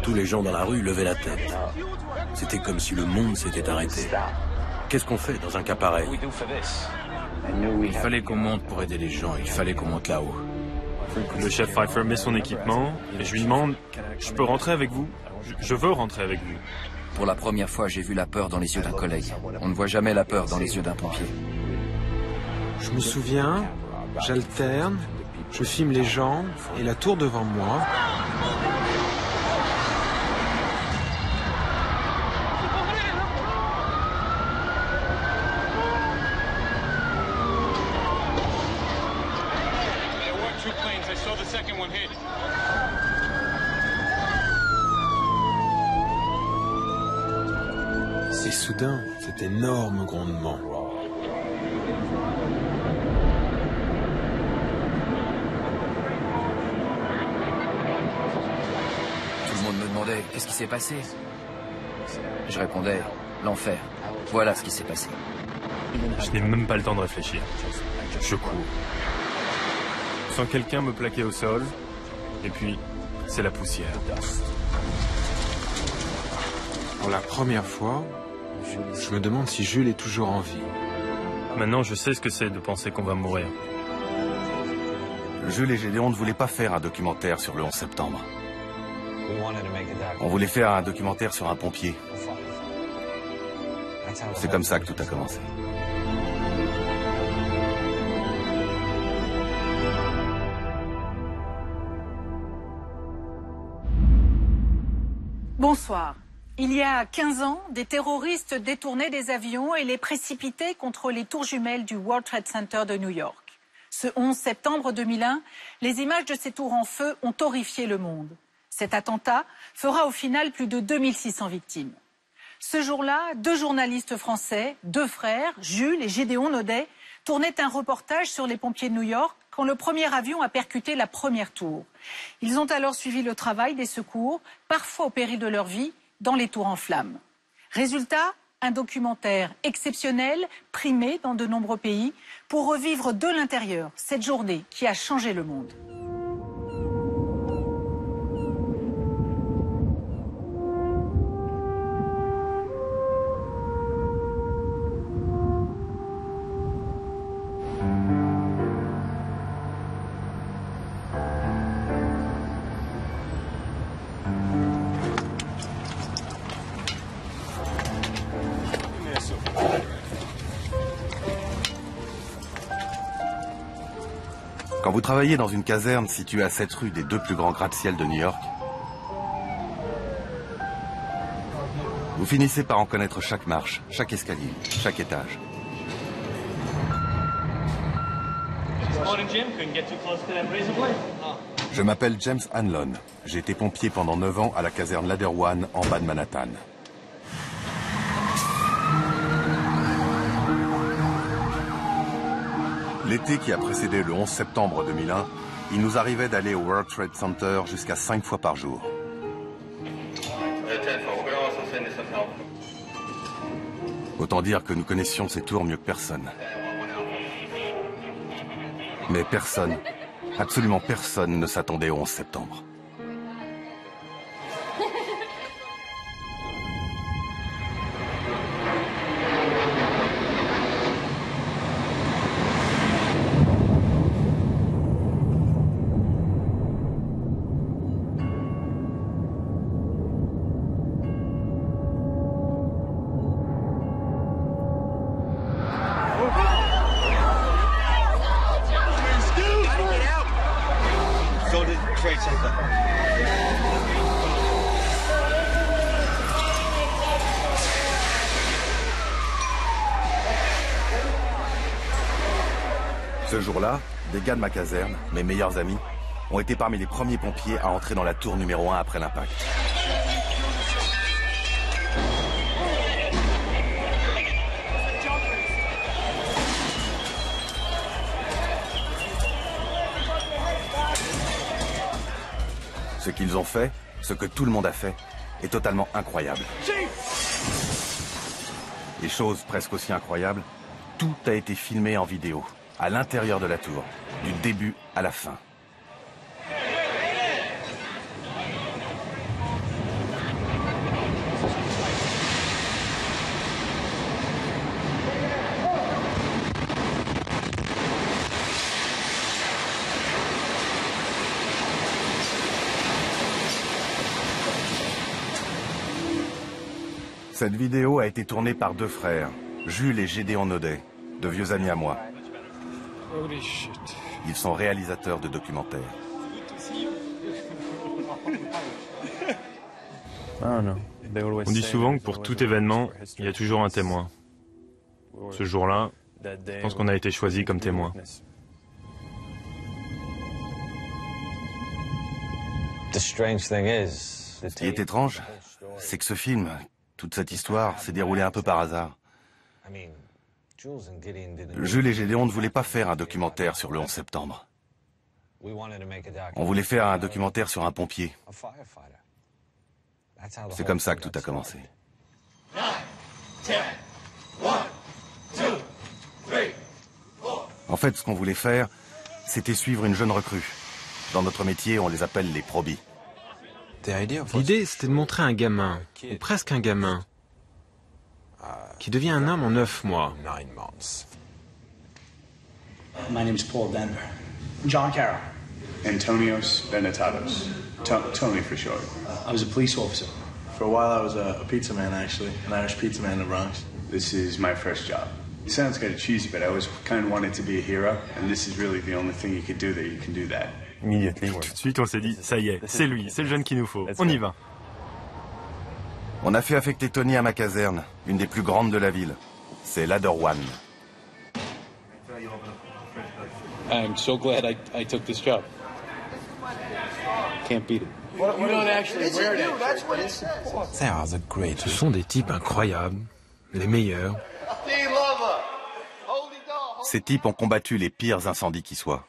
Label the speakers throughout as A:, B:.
A: Tous les gens dans la rue levaient la tête. C'était comme si le monde s'était arrêté. Qu'est-ce qu'on fait dans un cas pareil?
B: Il fallait qu'on monte pour aider les gens, il fallait qu'on monte là-haut.
C: Le chef Pfeiffer met son équipement et je lui demande « Je peux rentrer avec vous? Je veux rentrer avec vous. »
D: Pour la première fois, j'ai vu la peur dans les yeux d'un collègue. On ne voit jamais la peur dans les yeux d'un pompier.
E: Je me souviens, j'alterne, je filme les gens et la tour devant moi. Et soudain, cet énorme grondement.
D: Tout le monde me demandait « Qu'est-ce qui s'est passé ?» Je répondais « L'enfer. Voilà ce qui s'est passé. »
C: Je n'ai même pas le temps de réfléchir. Je cours. Je sens quelqu'un me plaquer au sol, et puis c'est la poussière.
E: Pour la première fois, je me demande si Jules est toujours en vie.
C: Maintenant, je sais ce que c'est de penser qu'on va mourir.
F: Jules et Gédéon ne voulaient pas faire un documentaire sur le 11 septembre. On voulait faire un documentaire sur un pompier. C'est comme ça que tout a commencé.
G: Bonsoir. Il y a 15 ans, des terroristes détournaient des avions et les précipitaient contre les tours jumelles du World Trade Center de New York. Ce 11 septembre 2001, les images de ces tours en feu ont horrifié le monde. Cet attentat fera au final plus de 2600 victimes. Ce jour-là, 2 journalistes français, 2 frères, Jules et Gédéon Naudet, tournaient un reportage sur les pompiers de New York quand le premier avion a percuté la première tour. Ils ont alors suivi le travail des secours, parfois au péril de leur vie, dans les tours en flammes. Résultat, un documentaire exceptionnel, primé dans de nombreux pays, pour revivre de l'intérieur cette journée qui a changé le monde.
F: Quand vous travaillez dans une caserne située à 7 rues des 2 plus grands gratte-ciel de New York, vous finissez par en connaître chaque marche, chaque escalier, chaque étage. Je m'appelle James Hanlon. J'ai été pompier pendant 9 ans à la caserne Ladder One en bas de Manhattan. L'été qui a précédé le 11 septembre 2001, il nous arrivait d'aller au World Trade Center jusqu'à 5 fois par jour. Autant dire que nous connaissions ces tours mieux que personne. Mais personne, absolument personne ne s'attendait au 11 septembre. Ce jour-là, des gars de ma caserne, mes meilleurs amis, ont été parmi les premiers pompiers à entrer dans la tour numéro 1 après l'impact. Ce qu'ils ont fait, ce que tout le monde a fait, est totalement incroyable. Et chose presque aussi incroyable, tout a été filmé en vidéo, à l'intérieur de la tour, du début à la fin. Cette vidéo a été tournée par deux frères, Jules et Gédéon Naudet, de vieux amis à moi. Ils sont réalisateurs de documentaires.
C: On dit souvent que pour tout événement, il y a toujours un témoin. Ce jour-là, je pense qu'on a été choisi comme témoin.
F: Ce qui est étrange, c'est que ce film, toute cette histoire, s'est déroulée un peu par hasard. Jules et Gédéon ne voulaient pas faire un documentaire sur le 11 septembre. On voulait faire un documentaire sur un pompier. C'est comme ça que tout a commencé. En fait, ce qu'on voulait faire, c'était suivre une jeune recrue. Dans notre métier, on les appelle les probis.
E: L'idée, c'était de montrer un gamin, ou presque un gamin, qui devient un homme en 9 mois.
H: My name's Paul Denver. John Carroll. Antonios Benetatos. Tony for short. I was a police officer.
I: For a while I was a pizza man, actually. An Irish pizza man in the Bronx.
H: This is my first job. It sounds kind of cheesy, but I always kind of wanted to be a hero, and this is really the only thing you could do that you can do that.
C: Tout de suite, on s'est dit, ça y est, c'est lui, c'est le jeune qu'il nous faut. On y va.
F: On a fait affecter Tony à ma caserne, une des plus grandes de la ville. C'est Ladder One.
J: I'm so glad I took this job. Can't beat it.
I: You don't actually wear that. That's what it says.
E: Ce sont des types incroyables, les meilleurs.
F: Ces types ont combattu les pires incendies qui soient.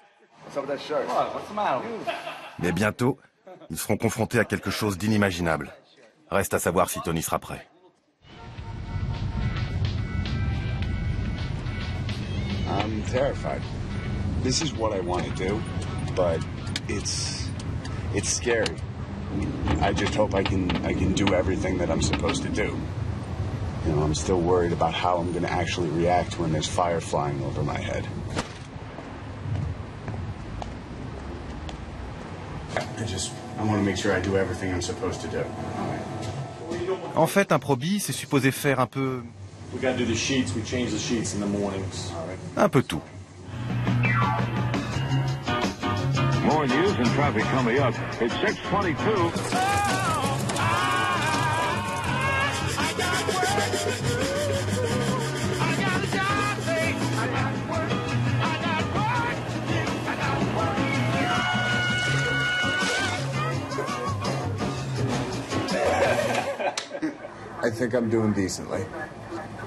F: Mais bientôt, ils seront confrontés à quelque chose d'inimaginable. Reste à savoir si Tony sera prêt.
H: I'm terrified. This is what I want to do, but it's scary. I just hope I can do everything that I'm supposed to do. You know, I'm still worried about how I'm going to actually react when there's fire flying over my head. I want to make sure I do everything I'm supposed to do.
F: En fait, un probi, c'est supposé faire un peu...
I: We gotta do the sheets. We change the sheets in the mornings.
F: un peu tout.
K: More news and traffic coming up. It's 6:22.
H: I think I'm doing decently.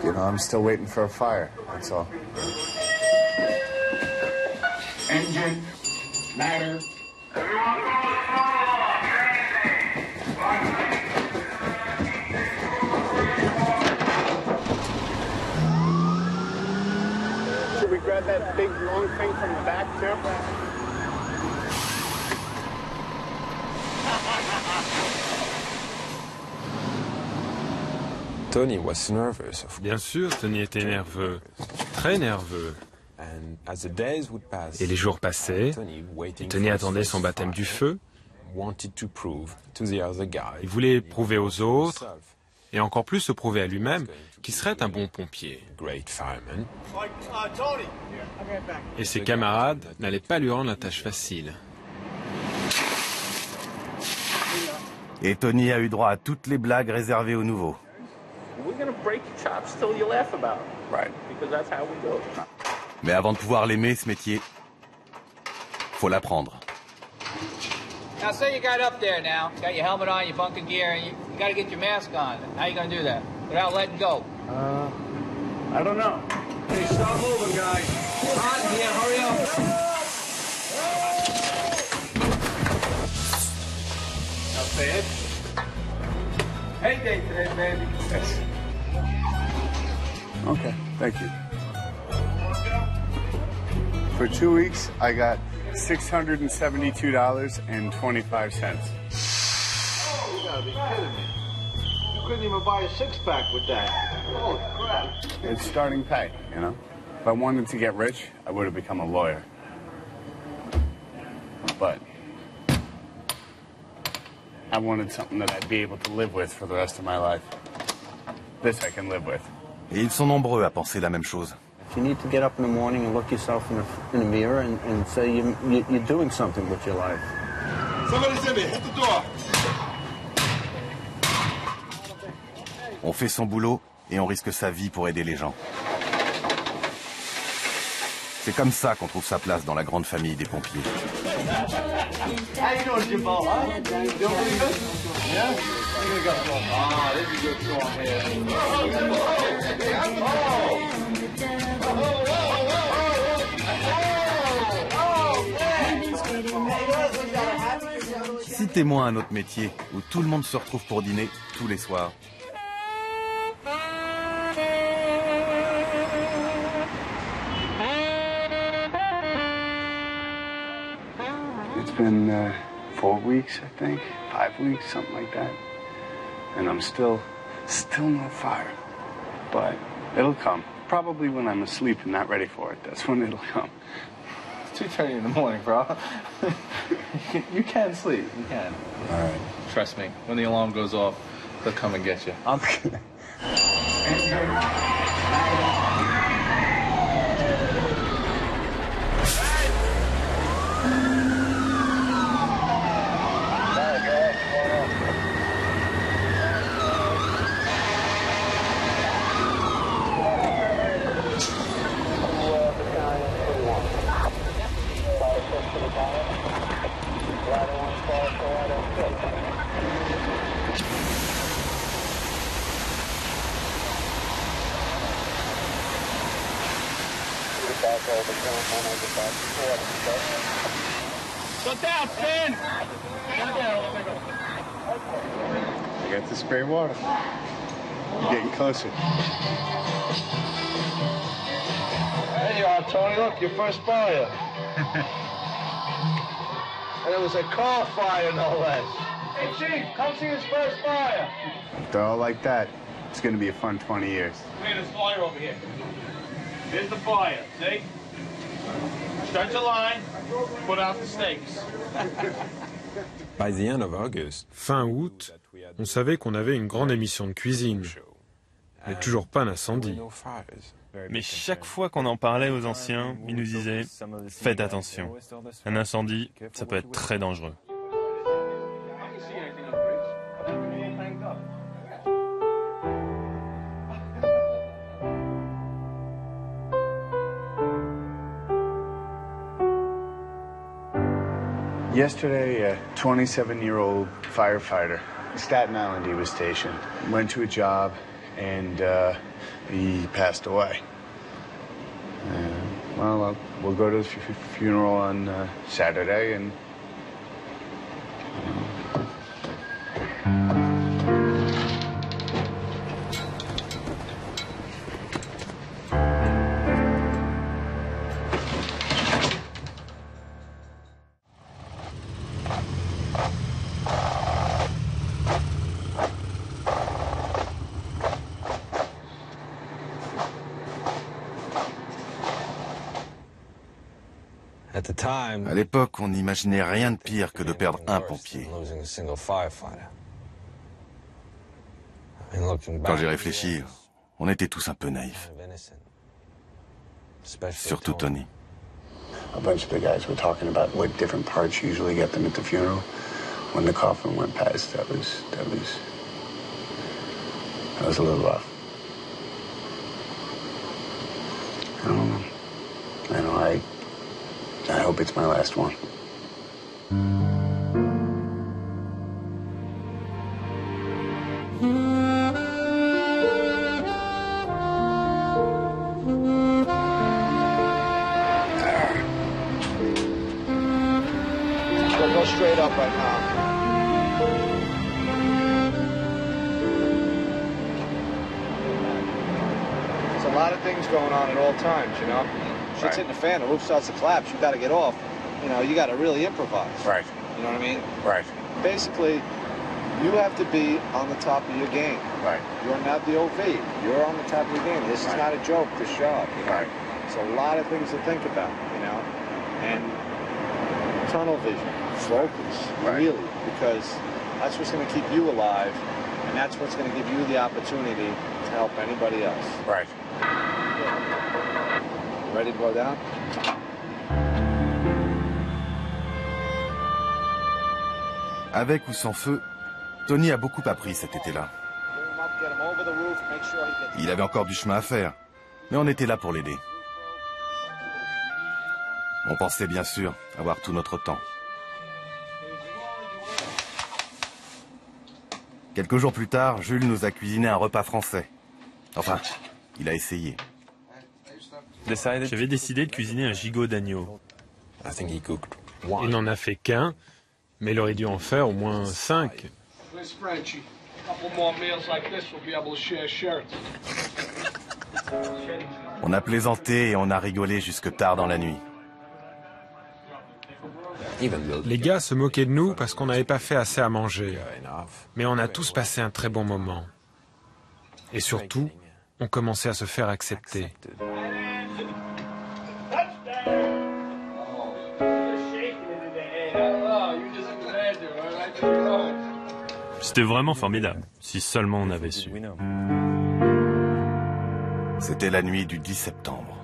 H: You know, I'm still waiting for a fire, that's all. Engine, matter.
L: Should we grab that big long thing from the back too?
M: Tony was nervous.
E: Bien sûr, Tony était nerveux, très nerveux. Et les jours passaient, et Tony attendait son baptême du feu. Il voulait prouver aux autres, et encore plus se prouver à lui-même, qu'il serait un bon pompier. Et ses camarades n'allaient pas lui rendre la tâche facile.
F: Et Tony a eu droit à toutes les blagues réservées aux nouveaux. Mais avant de pouvoir l'aimer, ce métier, faut l'apprendre.
N: Now, say you got up there now, got your helmet on, your bunker gear, and you got to get your mask on. How are you going to do that without letting go?
L: I don't know.
N: Hey, stop moving, guys. Come on, yeah, hurry up. Now, say it. Hey, day today, baby.
H: Yes. Okay, thank you. For 2 weeks, I got $672.25.
L: You gotta be kidding me. You couldn't even buy a six-pack with that. Holy crap.
H: It's starting pay, you know? If I wanted to get rich, I would have become a lawyer. But I wanted something that I'd be able to live with for the rest of my life. This I can live with.
F: Et ils sont nombreux à penser la même chose.
L: You need to get up in the morning and look yourself in the mirror and say you're doing something with your life.
K: Somebody's in there. Hit the door.
F: On fait son boulot et on risque sa vie pour aider les gens. C'est comme ça qu'on trouve sa place dans la grande famille des pompiers.
L: How you doing, Jimbo? Huh? You doing pretty good? Yeah? Here we go. Ah, this is a good song here.
F: Citez-moi un autre métier où tout le monde se retrouve pour dîner tous les soirs.
H: It's been 4 weeks, I think, 5 weeks, something like that. And I'm still no fire. But it'll come. Probably when I'm asleep and not ready for it. That's when it'll come.
J: It's 2:30 in the morning, bro. You can sleep. You can.
H: All right.
J: Trust me. When the alarm goes off, they'll come and get you.
H: Okay.
K: Shut down, Finn!
H: I got the spray water. You're getting closer.
L: There you are, Tony. Look, your first fire. And it was a car fire, no less. Hey, Chief, come see his first fire.
H: If they're all like that, it's going to be a fun 20 years.
K: Hey, there's fire over here. Here's the fire, see? Stretch a line, put out the stakes.
M: By the end of August,
E: Fin août, on savait qu'on avait une grande émission de cuisine, mais toujours pas d'incendie.
C: Mais chaque fois qu'on en parlait aux anciens, ils nous disaient « Faites attention, un incendie, ça peut être très dangereux ».
H: Yesterday, a 27-year-old firefighter, Staten Island he was stationed, went to a job and he passed away. Well, we'll go to the funeral on Saturday and...
F: À l'époque, on n'imaginait rien de pire que de perdre un pompier. Quand j'y réfléchis, on était tous un peu naïfs. Surtout Tony.
H: A bunch of the guys were talking about what different parts usually get them at the funeral. When the coffin went past, that was a little rough. I don't know. I hope it's my last one.
L: Go straight up right now. There's a lot of things going on at all times, you know? Shit's hitting the fan, the roof starts to collapse, you gotta get off. You know, you gotta really improvise.
H: Right.
L: You know what I mean?
H: Right.
L: Basically, you have to be on the top of your game.
H: Right.
L: You're not the OV. You're on the top of your game. This is not a joke, this job. You know?
H: Right.
L: It's a lot of things to think about, you know? And tunnel vision, focus, really, because that's what's going to keep you alive, and that's what's going to give you the opportunity to help anybody else.
H: Right.
L: Ready to go down?
F: Avec ou sans feu, Tony a beaucoup appris cet été-là. Il avait encore du chemin à faire, mais on était là pour l'aider. On pensait bien sûr avoir tout notre temps. Quelques jours plus tard, Jules nous a cuisiné un repas français. Enfin, il a essayé.
C: J'avais décidé de cuisiner un gigot d'agneau.
E: Il n'en a fait qu'un, mais il aurait dû en faire au moins 5.
F: On a plaisanté et on a rigolé jusque tard dans la nuit.
E: Les gars se moquaient de nous parce qu'on n'avait pas fait assez à manger. Mais on a tous passé un très bon moment. Et surtout, on commençait à se faire accepter.
C: C'était vraiment formidable, si seulement on avait su.
F: C'était la nuit du 10 septembre.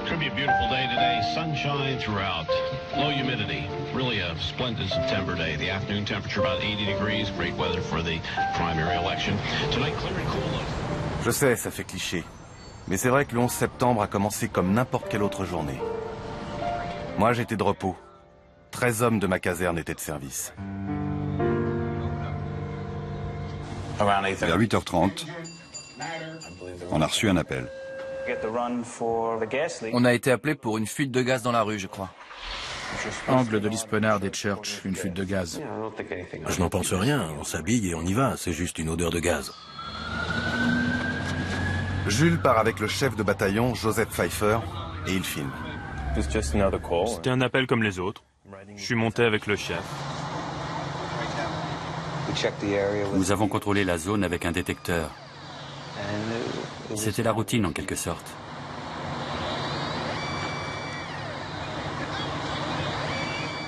O: Should be a beautiful day today. Sunshine throughout. Low humidity. Really a splendid September day. The afternoon temperature about 80 degrees. Great weather for the primary election. Tonight, clear and cool.
F: Je sais, ça fait cliché. Mais c'est vrai que le 11 septembre a commencé comme n'importe quelle autre journée. Moi, j'étais de repos. 13 hommes de ma caserne étaient de service.
H: Vers 8h30, on a reçu un appel.
D: On a été appelé pour une fuite de gaz dans la rue, je crois.
B: Angle de Lispenard et Church, une fuite de gaz.
A: Je n'en pense rien, on s'habille et on y va, c'est juste une odeur de gaz.
F: Jules part avec le chef de bataillon, Joseph Pfeiffer, et il filme.
C: C'était un appel comme les autres. Je suis monté avec le chef.
P: Nous avons contrôlé la zone avec un détecteur. C'était la routine en quelque sorte.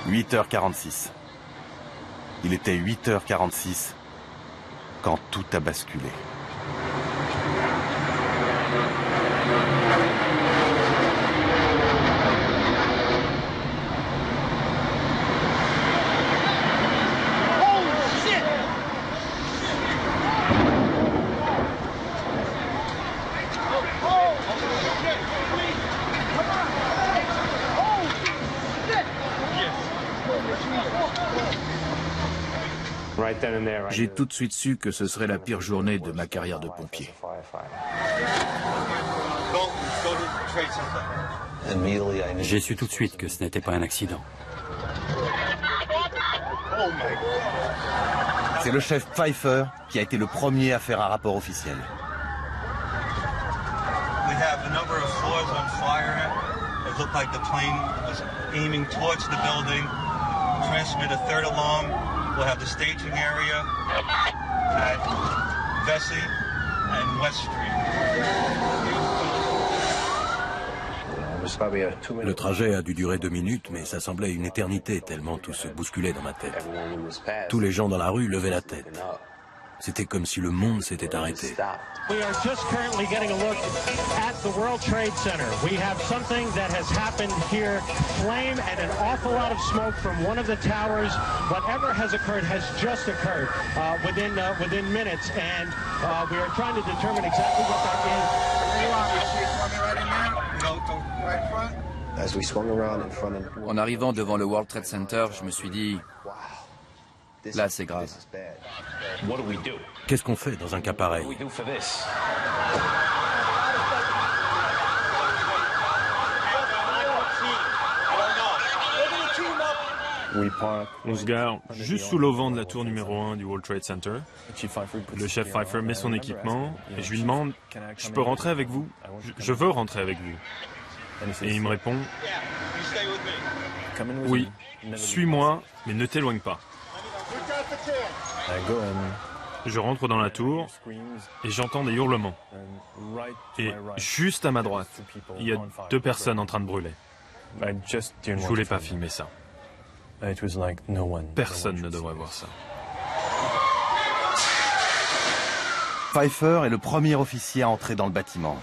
F: « 8h46. Il était 8h46 quand tout a basculé.
B: J'ai tout de suite su que ce serait la pire journée de ma carrière de pompier.
P: J'ai su tout de suite que ce n'était pas un accident.
F: C'est le chef Pfeiffer qui a été le premier à faire un rapport officiel.
Q: We have a number of floors on fire. It looked like the plane was aiming towards the building. Transmit a third alarm. We'll have the staging area at Vesey and West Street.
A: Le trajet a dû durer 2 minutes, mais ça semblait une éternité tellement tout se bousculait dans ma tête. Tous les gens dans la rue levaient la tête. C'était comme si le monde s'était arrêté.
R: We are just currently getting a look at the World Trade Center. We have something that has happened here. Flame and an awful lot of smoke from one of the towers. Whatever has occurred has just occurred within minutes, and we are trying to determine exactly what that is.
D: En arrivant devant le World Trade Center, je me suis dit, là c'est grave.
A: Qu'est-ce qu'on fait dans un cas pareil?
C: On se gare juste sous l'auvent de la tour numéro 1 du World Trade Center. Le chef Pfeiffer met son équipement et je lui demande « Je peux rentrer avec vous? Je veux rentrer avec vous. » Et il me répond « Oui, suis-moi, mais ne t'éloigne pas. » Je rentre dans la tour et j'entends des hurlements. Et juste à ma droite, il y a 2 personnes en train de brûler. Je voulais pas filmer ça. Personne ne devrait voir ça.
F: Pfeiffer est le premier officier à entrer dans le bâtiment.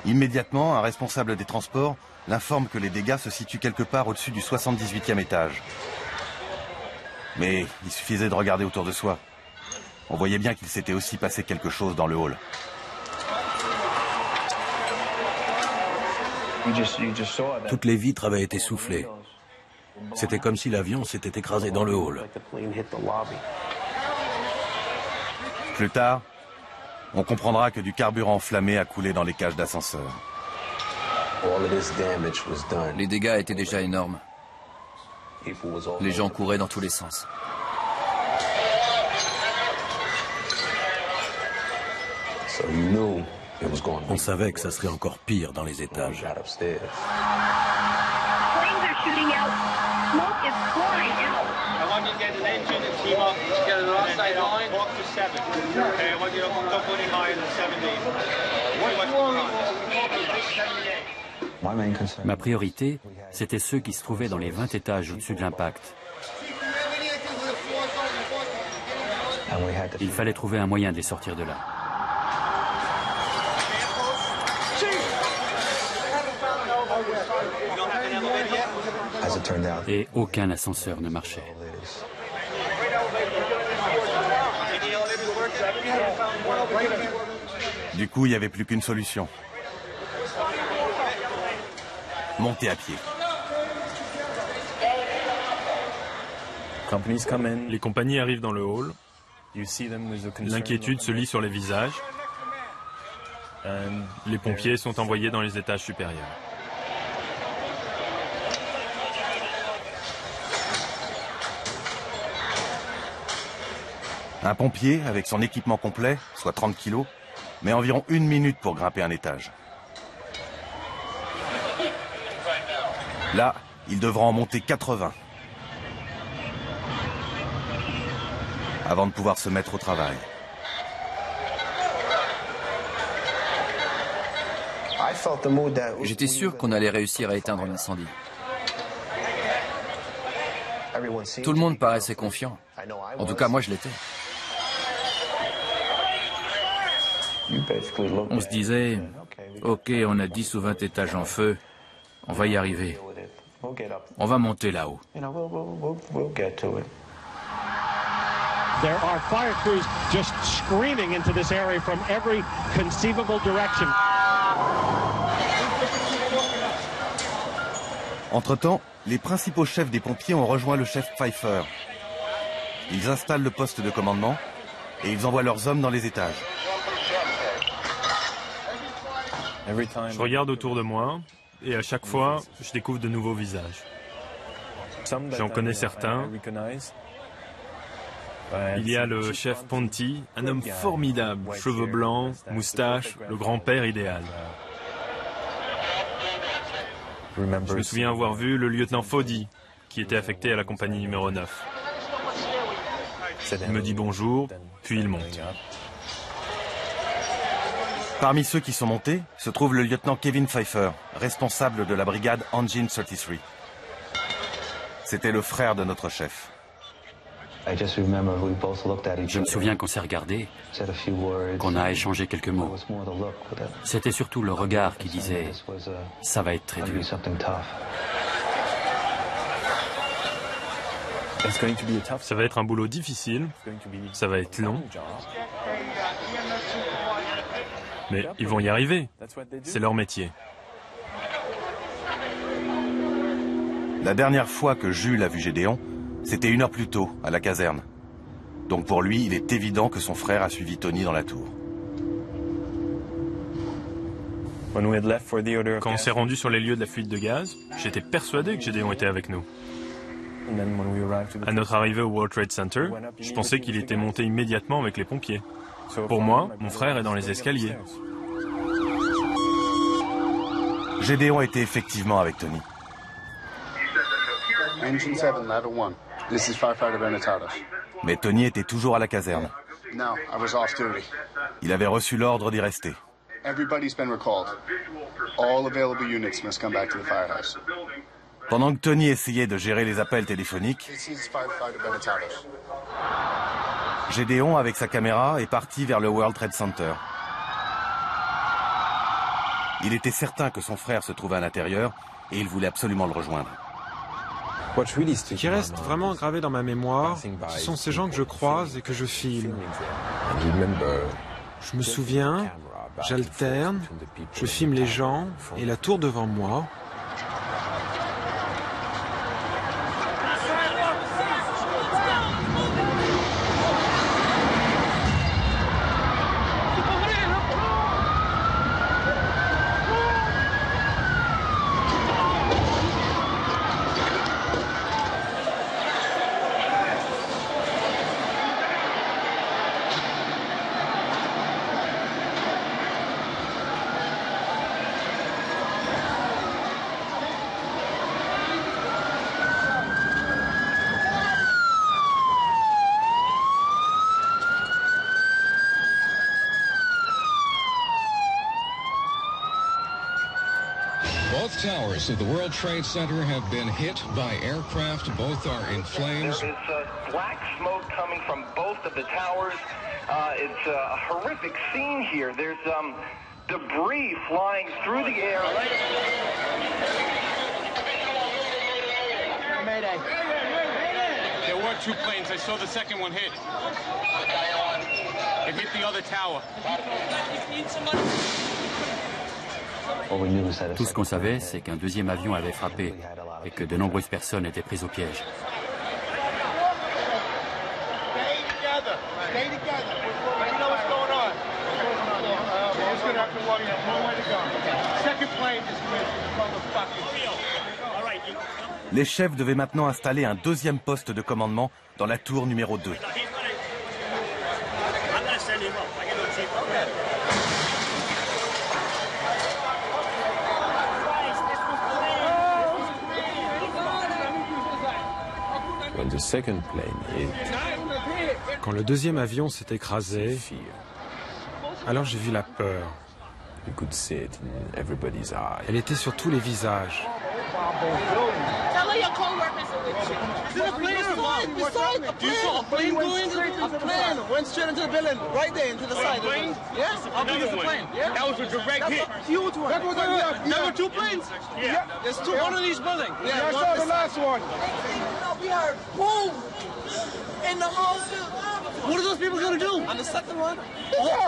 F: Immédiatement, un responsable des transports l'informe que les dégâts se situent quelque part au-dessus du 78e étage. Mais il suffisait de regarder autour de soi. On voyait bien qu'il s'était aussi passé quelque chose dans le hall.
A: Toutes les vitres avaient été soufflées. C'était comme si l'avion s'était écrasé dans le hall.
F: Plus tard, on comprendra que du carburant enflammé a coulé dans les cages d'ascenseur.
D: Les dégâts étaient déjà énormes. Les gens couraient dans tous les sens.
A: On savait que ça serait encore pire dans les étages.
P: Ma priorité, c'était ceux qui se trouvaient dans les 20 étages au-dessus de l'impact. Il fallait trouver un moyen de les sortir de là. Et aucun ascenseur ne marchait.
F: Du coup, il n'y avait plus qu'une solution. Monter à pied.
C: Les compagnies arrivent dans le hall. L'inquiétude se lit sur les visages. Les pompiers sont envoyés dans les étages supérieurs.
F: Un pompier, avec son équipement complet, soit 30 kilos, met environ 1 minute pour grimper un étage. Là, il devra en monter 80. Avant de pouvoir se mettre au travail.
D: J'étais sûr qu'on allait réussir à éteindre l'incendie. Tout le monde paraissait confiant. En tout cas, moi, je l'étais.
B: On se disait, ok, on a 10 ou 20 étages en feu, on va y arriver. On va monter là-haut.
R: There are fire crews just screaming into this area from every conceivable direction.
F: Entre-temps, les principaux chefs des pompiers ont rejoint le chef Pfeiffer. Ils installent le poste de commandement et ils envoient leurs hommes dans les étages.
C: Je regarde autour de moi et à chaque fois, je découvre de nouveaux visages. J'en connais certains. Il y a le chef Ponti, un homme formidable, cheveux blancs, moustache, le grand-père idéal. Je me souviens avoir vu le lieutenant Foddy, qui était affecté à la compagnie numéro 9. Il me dit bonjour, puis il monte.
F: Parmi ceux qui sont montés se trouve le lieutenant Kevin Pfeiffer, responsable de la brigade Engine 33. C'était le frère de notre chef.
P: Je me souviens qu'on s'est regardé, qu'on a échangé quelques mots. C'était surtout le regard qui disait « ça va être très dur ».
C: Ça va être un boulot difficile, ça va être long, mais ils vont y arriver, c'est leur métier.
F: La dernière fois que Jules a vu Gédéon, c'était 1 heure plus tôt, à la caserne. Donc pour lui, il est évident que son frère a suivi Tony dans la tour.
C: Quand on s'est rendu sur les lieux de la fuite de gaz, j'étais persuadé que Gédéon était avec nous. À notre arrivée au World Trade Center, je pensais qu'il était monté immédiatement avec les pompiers. Pour moi, mon frère est dans les escaliers.
F: Gédéon était effectivement avec Tony.
H: Engine 7, ladder 1. This is Firefighter Benetatos.
F: Mais Tony était toujours à la caserne.
H: No, I was off duty.
F: Il avait reçu l'ordre d'y rester.
H: Everybody's been recalled. All available units must come back to the firehouse.
F: Pendant que Tony essayait de gérer les appels téléphoniques, Gédéon, avec sa caméra, est parti vers le World Trade Center. Il était certain que son frère se trouvait à l'intérieur et il voulait absolument le rejoindre.
E: Ce qui reste vraiment gravé dans ma mémoire, ce sont ces gens que je croise et que je filme. Je me souviens, j'alterne, je filme les gens et la tour devant moi.
S: Both towers of the World Trade Center have been hit by aircraft. Both are in flames.
T: There is black smoke coming from both of the towers. It's a horrific scene here. There's debris flying through the air.
K: Mayday. There were two planes. I saw the second one hit. It hit the other tower.
P: Tout ce qu'on savait, c'est qu'un deuxième avion avait frappé et que de nombreuses personnes étaient prises au piège.
F: Les chefs devaient maintenant installer un deuxième poste de commandement dans la tour numéro 2.
E: Quand le deuxième avion s'est écrasé, alors j'ai vu la peur. Elle était sur tous les visages.
K: What are those people going to do? On the second one?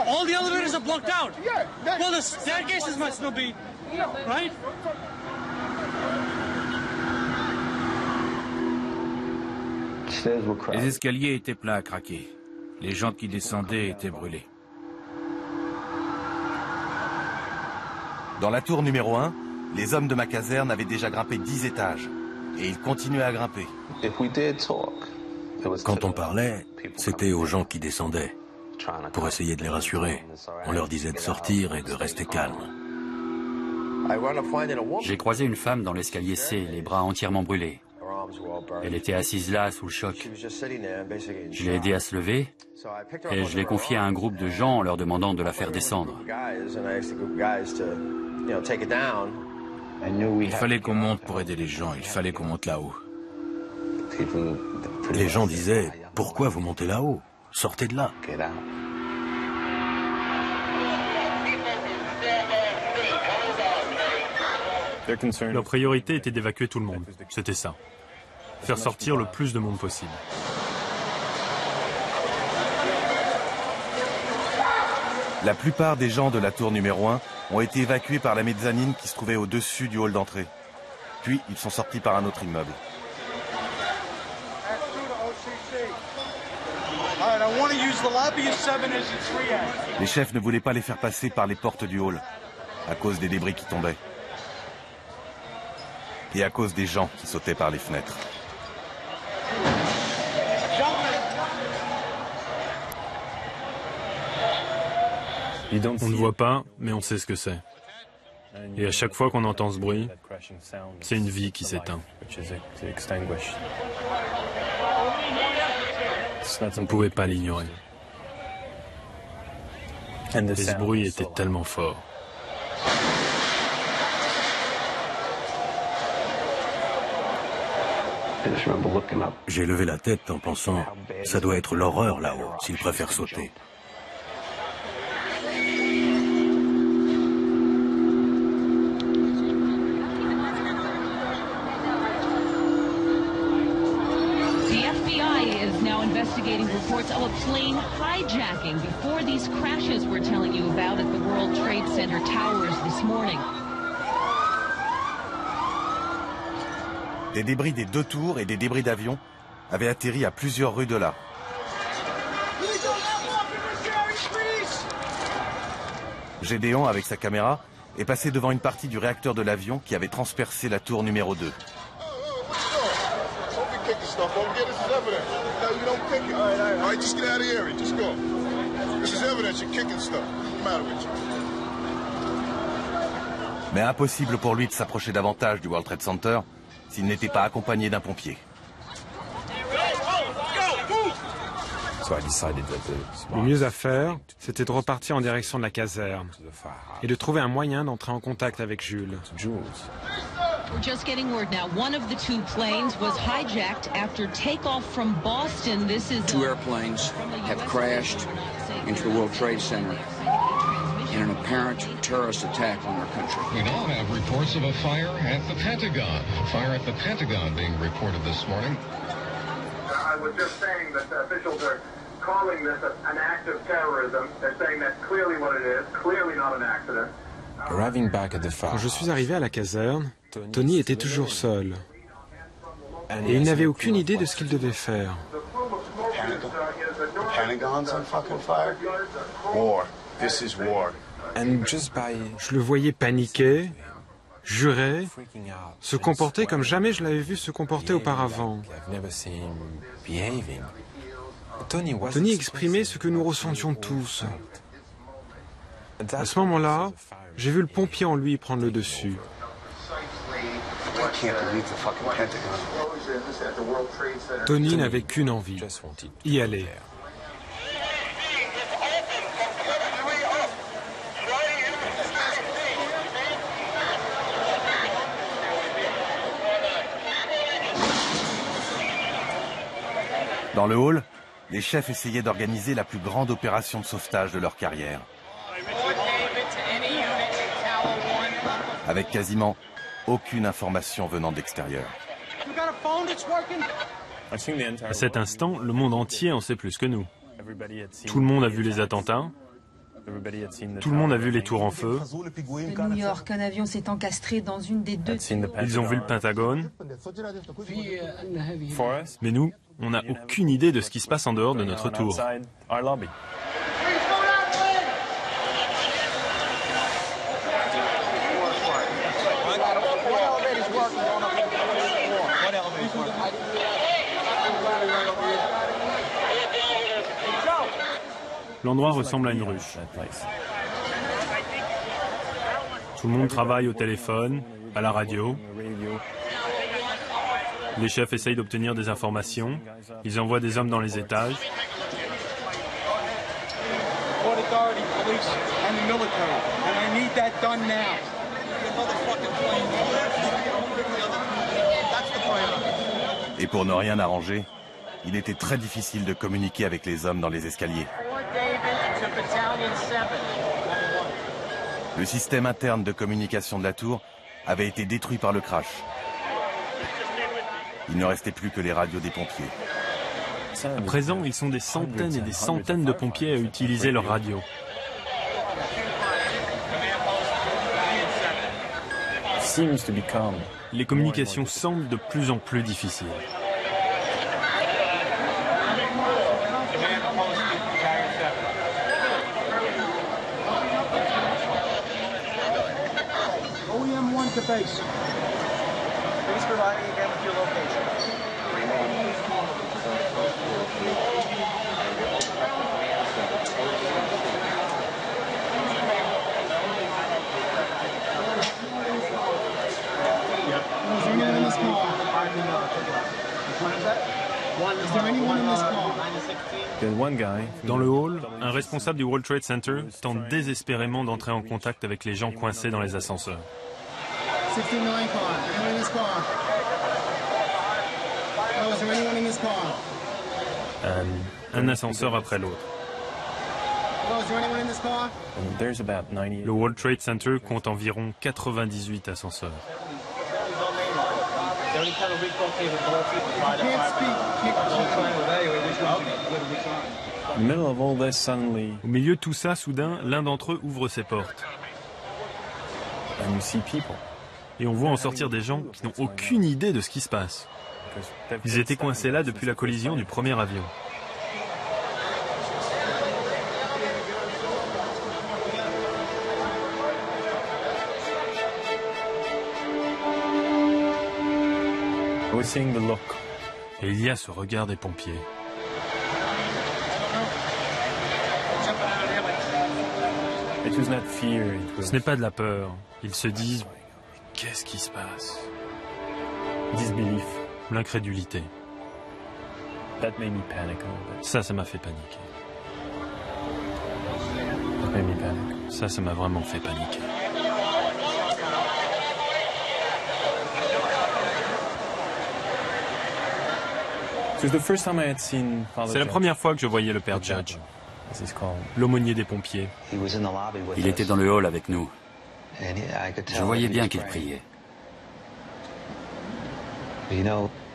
K: All the elevators are blocked out. Well, the staircases must not be, right?
B: Les escaliers étaient pleins à craquer. Les gens qui descendaient étaient brûlés.
F: Dans la tour numéro 1, les hommes de ma caserne avaient déjà grimpé 10 étages. Et ils continuaient à grimper.
A: Quand on parlait, c'était aux gens qui descendaient. Pour essayer de les rassurer, on leur disait de sortir et de rester calmes.
P: J'ai croisé une femme dans l'escalier C, les bras entièrement brûlés. Elle était assise là, sous le choc. Je l'ai aidée à se lever et je l'ai confiée à un groupe de gens en leur demandant de la faire descendre.
B: Il fallait qu'on monte pour aider les gens, il fallait qu'on monte là-haut.
A: Les gens disaient « Pourquoi vous montez là-haut? Sortez de là !»
C: Leur priorité était d'évacuer tout le monde. C'était ça. Faire sortir le plus de monde possible.
F: La plupart des gens de la tour numéro 1 ont été évacués par la mezzanine qui se trouvait au-dessus du hall d'entrée. Puis, ils sont sortis par un autre immeuble. Les chefs ne voulaient pas les faire passer par les portes du hall, à cause des débris qui tombaient. Et à cause des gens qui sautaient par les fenêtres.
C: On ne voit pas, mais on sait ce que c'est. Et à chaque fois qu'on entend ce bruit, c'est une vie qui s'éteint. On ne pouvait pas l'ignorer. Et ce bruit était tellement fort.
A: J'ai levé la tête en pensant, ça doit être l'horreur là-haut, s'ils préfèrent sauter.
U: Investigating reports of a plane hijacking before these crashes we're telling you about at the World Trade Center towers this morning.
F: Des débris des 2 tours et des débris d'avions avaient atterri à plusieurs rues de là. Gédéon, avec sa caméra, est passé devant une partie du réacteur de l'avion qui avait transpercé la tour numéro 2. Mais impossible pour lui de s'approcher davantage du World Trade Center s'il n'était pas accompagné d'un pompier.
E: Le mieux à faire, c'était de repartir en direction de la caserne et de trouver un moyen d'entrer en contact avec Jules.
U: We're just getting word now. One of the 2 planes was hijacked after takeoff from Boston. This is
D: 2 airplanes have crashed into the World Trade Center in an apparent terrorist attack on our country.
S: We now have reports of a fire at the Pentagon. A fire at the Pentagon being reported this morning.
T: I was just saying that the officials are calling this an act of terrorism. They're saying that's clearly what it is, clearly not an accident.
E: Quand je suis arrivé à la caserne, Tony était toujours seul. Et il n'avait aucune idée de ce qu'il devait faire. Je le voyais paniquer, jurer, se comporter comme jamais je l'avais vu se comporter auparavant. Tony exprimait ce que nous ressentions tous. À ce moment-là, j'ai vu le pompier en lui prendre le dessus. Tony n'avait qu'une envie, y aller.
F: Dans le hall, les chefs essayaient d'organiser la plus grande opération de sauvetage de leur carrière. Avec quasiment aucune information venant d'extérieur.
C: À cet instant, le monde entier en sait plus que nous. Tout le monde a vu les attentats. Tout le monde a vu les tours en feu.
V: À New York, un avion s'est encastré dans une des 2 tours.
C: Ils ont vu le Pentagone. Mais nous, on n'a aucune idée de ce qui se passe en dehors de notre tour. L'endroit ressemble à une ruche. Tout le monde travaille au téléphone, à la radio. Les chefs essayent d'obtenir des informations. Ils envoient des hommes dans les étages.
F: Et pour ne rien arranger, il était très difficile de communiquer avec les hommes dans les escaliers. Le système interne de communication de la tour avait été détruit par le crash. Il ne restait plus que les radios des pompiers.
C: À présent, ils sont des centaines et des centaines de pompiers à utiliser leurs radios. Les communications semblent de plus en plus difficiles.
L: to base. Please provide me again with your location. Is there anyone in this car? Is there anyone in this car?
C: Dans le hall, un responsable du World Trade Center tente désespérément d'entrer en contact avec les gens coincés dans les ascenseurs.
K: 69 car. Anyone in this car? Oh, is there anyone in this car?
C: Un ascenseur après l'autre.
K: Oh, is there anyone in this car?
C: Le World Trade Center compte environ 98 ascenseurs. Au milieu de tout ça, soudain, l'un d'entre eux ouvre ses portes. Et on voit en sortir des gens qui n'ont aucune idée de ce qui se passe. Ils étaient coincés là depuis la collision du premier avion. Et il y a ce regard des pompiers. Ce n'est pas de la peur. Ils se disent, qu'est-ce qui se passe? L'incrédulité. Ça m'a fait paniquer. Ça m'a vraiment fait paniquer. C'est la première fois que je voyais le père Judge, l'aumônier des pompiers.
P: Il était dans le hall avec nous. Je voyais bien qu'il priait.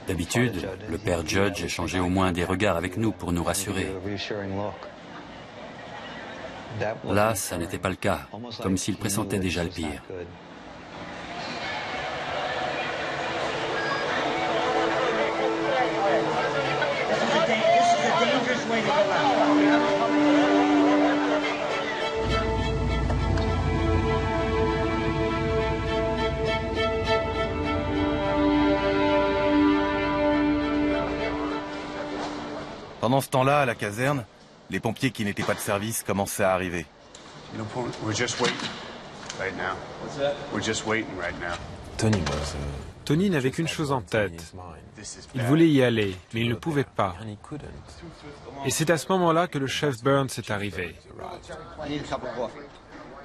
P: D'habitude, le père Judge échangeait au moins des regards avec nous pour nous rassurer. Là, ça n'était pas le cas, comme s'il pressentait déjà le pire.
F: Pendant ce temps-là, à la caserne, les pompiers qui n'étaient pas de service commençaient à arriver.
E: Tony n'avait qu'une chose en tête. Il voulait y aller, mais il ne pouvait pas. Et c'est à ce moment-là que le chef Burns est arrivé.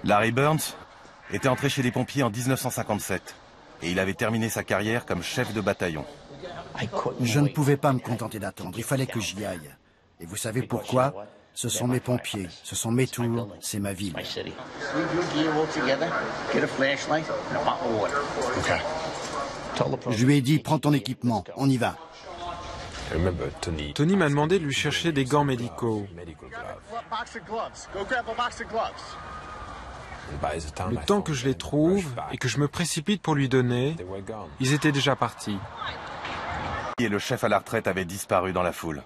F: Larry Burns était entré chez les pompiers en 1957 et il avait terminé sa carrière comme chef de bataillon.
G: Je ne pouvais pas me contenter d'attendre, il fallait que j'y aille. Et vous savez pourquoi? Ce sont mes pompiers, ce sont mes tours, c'est ma ville. Je lui ai dit, prends ton équipement, on y va.
E: Tony m'a demandé de lui chercher des gants médicaux. Le temps que je les trouve et que je me précipite pour lui donner, ils étaient déjà partis.
F: Et le chef à la retraite avait disparu dans la foule.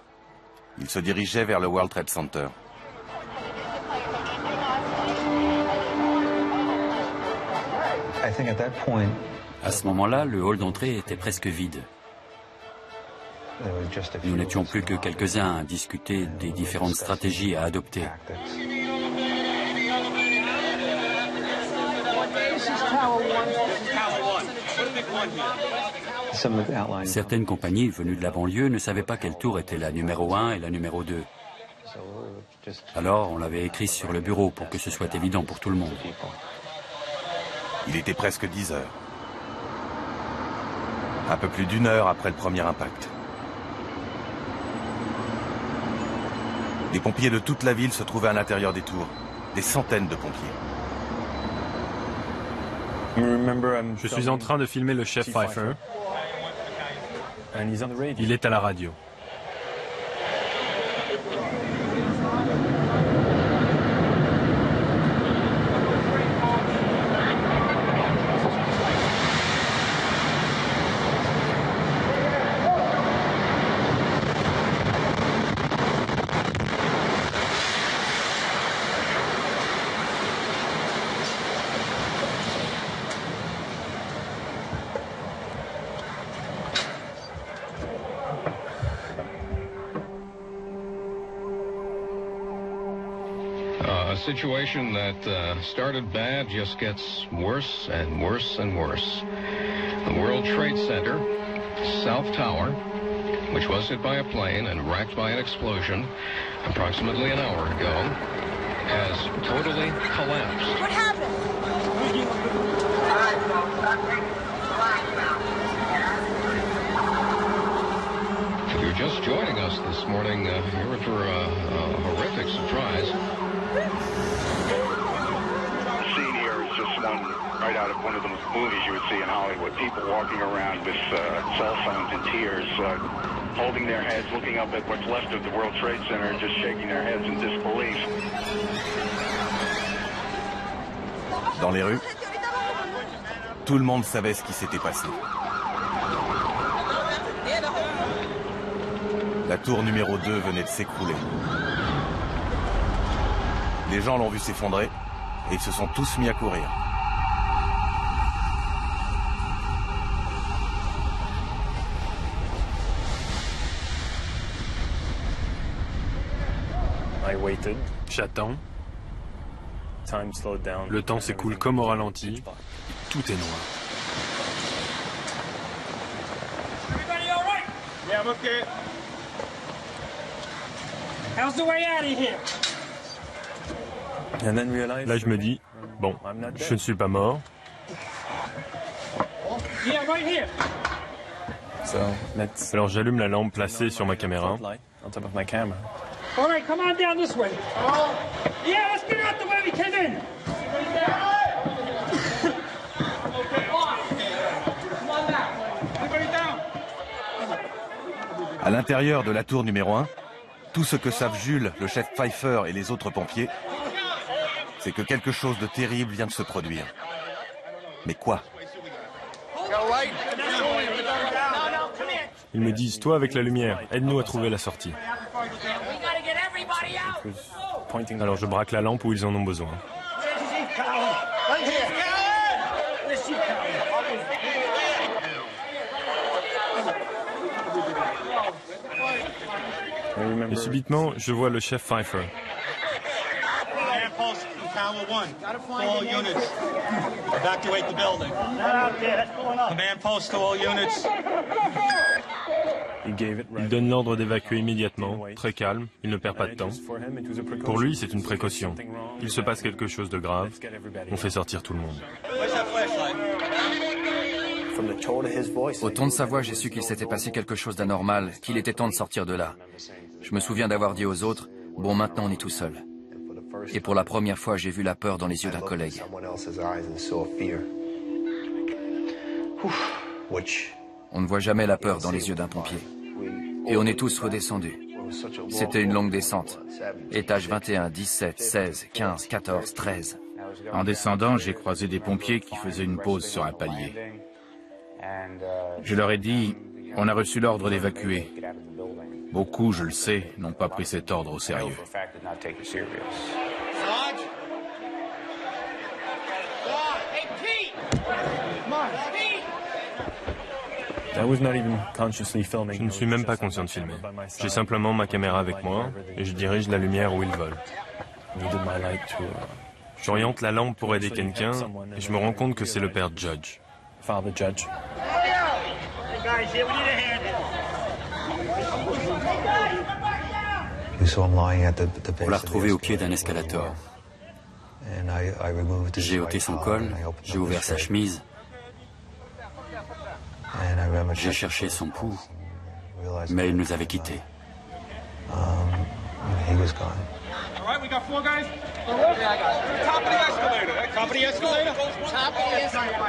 F: Il se dirigeait vers le World Trade Center.
P: À ce moment-là, le hall d'entrée était presque vide. Nous n'étions plus que quelques-uns à discuter des différentes stratégies à adopter. Certaines compagnies venues de la banlieue ne savaient pas quelle tour était la numéro 1 et la numéro 2. Alors on l'avait écrit sur le bureau pour que ce soit évident pour tout le monde.
F: Il était presque 10 heures. Un peu plus d'1 heure après le premier impact. Les pompiers de toute la ville se trouvaient à l'intérieur des tours. Des centaines de pompiers.
C: Je suis en train de filmer le chef Pfeiffer. Il est à la radio.
S: A situation that started bad just gets worse and worse and worse. The World Trade Center, South Tower, which was hit by a plane and wrecked by an explosion approximately an hour ago, has totally collapsed.
K: What happened?
S: If you're just joining us this morning, you're in for a horrific surprise.
H: The scene here is just one right out of one of the movies you would see in Hollywood. People walking around with cell phones in tears, holding their heads, looking up at what's left of the World Trade Center and just shaking their heads in disbelief.
F: Dans les rues, tout le monde savait ce qui s'était passé. La tour numéro 2 venait de s'écrouler. Les gens l'ont vu s'effondrer et ils se sont tous mis à courir.
C: J'attends. Le temps s'écoule comme au ralenti. Tout est noir.
K: Everybody all right? Yeah, I'm okay. How's the way out of here?
C: Là, je me dis, bon, je ne suis pas mort.
K: Yeah, right here.
C: Alors j'allume la lampe placée sur ma caméra.
K: All right, come on down this way. Yeah, let's get out the way we came in.
F: À l'intérieur de la tour numéro 1, tout ce que savent Jules, le chef Pfeiffer et les autres pompiers, c'est que quelque chose de terrible vient de se produire. Mais quoi?
C: Ils me disent, toi avec la lumière, aide-nous à trouver la sortie. Alors je braque la lampe où ils en ont besoin. Et subitement, je vois le chef Pfeiffer. Il donne l'ordre d'évacuer immédiatement, très calme, il ne perd pas de temps. Pour lui, c'est une précaution. Il se passe quelque chose de grave, on fait sortir tout le monde.
I: Au ton de sa voix, j'ai su qu'il s'était passé quelque chose d'anormal, qu'il était temps de sortir de là. Je me souviens d'avoir dit aux autres, bon, maintenant on est tout seul. Et pour la première fois, j'ai vu la peur dans les yeux d'un collègue. On ne voit jamais la peur dans les yeux d'un pompier. Et on est tous redescendus. C'était une longue descente. Étage 21, 17, 16, 15, 14, 13.
B: En descendant, j'ai croisé des pompiers qui faisaient une pause sur un palier. Je leur ai dit, on a reçu l'ordre d'évacuer. Beaucoup, je le sais, n'ont pas pris cet ordre au sérieux.
C: Je ne suis même pas conscient de filmer. J'ai simplement ma caméra avec moi et je dirige la lumière où ils veulent. J'oriente la lampe pour aider quelqu'un et je me rends compte que c'est le père Judge.
I: On l'a retrouvé au pied d'un escalator. J'ai ôté son col, j'ai ouvert sa chemise, j'ai cherché son pouls, mais il nous avait quittés.
K: All right, we got 4 guys. Top of the escalator. Top of the escalator. Top of the escalator.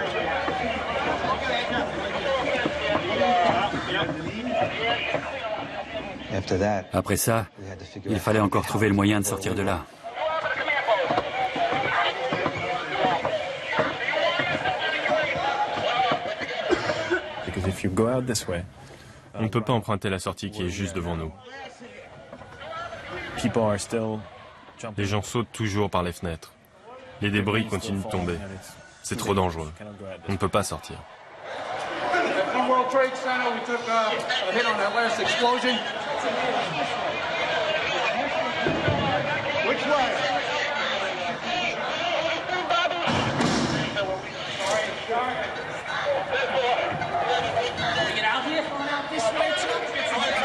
I: Après ça, il fallait encore trouver le moyen de sortir de là.
C: On ne peut pas emprunter la sortie qui est juste devant nous. Les gens sautent toujours par les fenêtres. Les débris continuent de tomber. C'est trop dangereux. On ne peut pas sortir.
K: World Trade Center, we took a hit on that last explosion. Which way? Get out here, going out this way too.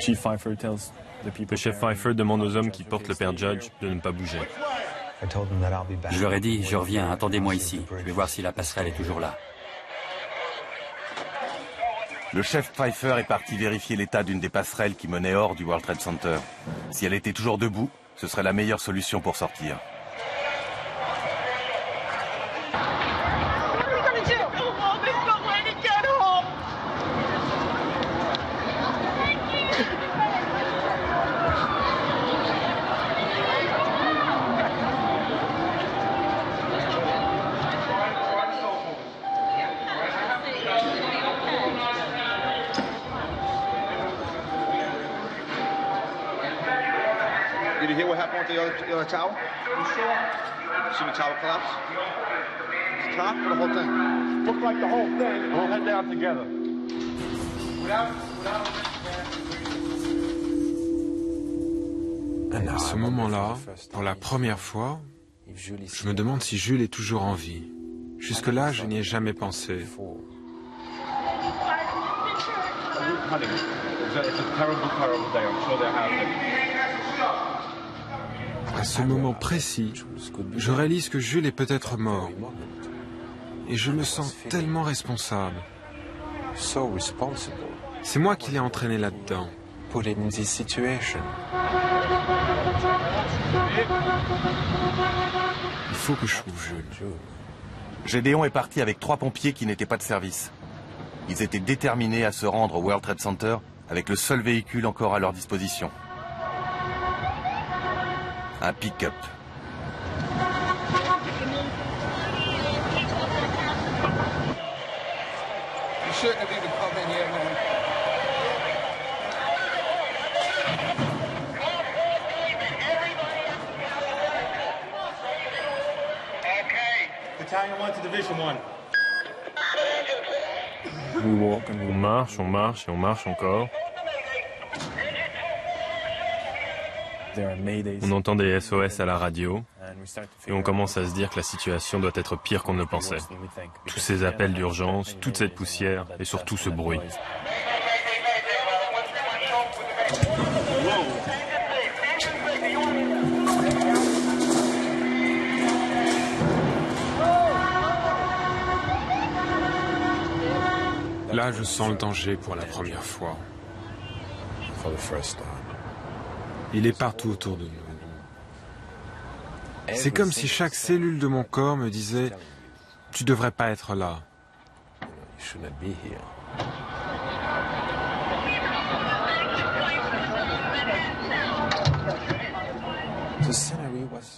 C: Le chef Pfeiffer demande aux hommes qui portent le père Judge de ne pas bouger.
P: Je leur ai dit, je reviens, attendez-moi ici. Je vais voir si la passerelle est toujours là.
F: Le chef Pfeiffer est parti vérifier l'état d'une des passerelles qui menait hors du World Trade Center. Si elle était toujours debout, ce serait la meilleure solution pour sortir.
L: Did you hear what happened with the other tower? See the tower collapse? The top or the whole thing?
K: Looks like the whole thing. We'll head down together.
E: À ce moment-là, pour la première fois, je me demande si Jules est toujours en vie. Jusque-là, je n'y ai jamais pensé. À ce moment précis, je réalise que Jules est peut-être mort. Et je me sens tellement responsable. C'est moi qui l'ai entraîné là-dedans. Il faut que je trouve Jules.
F: Gédéon est parti avec 3 pompiers qui n'étaient pas de service. Ils étaient déterminés à se rendre au World Trade Center avec le seul véhicule encore à leur disposition. Un pick-up.
K: Battalion 1 to Division 1.
C: On marche et on marche encore. On entend des SOS à la radio et on commence à se dire que la situation doit être pire qu'on ne le pensait. Tous ces appels d'urgence, toute cette poussière et surtout ce bruit.
E: Là, je sens le danger pour la première fois. Il est partout autour de nous. C'est comme si chaque cellule de mon corps me disait « Tu devrais pas être là ».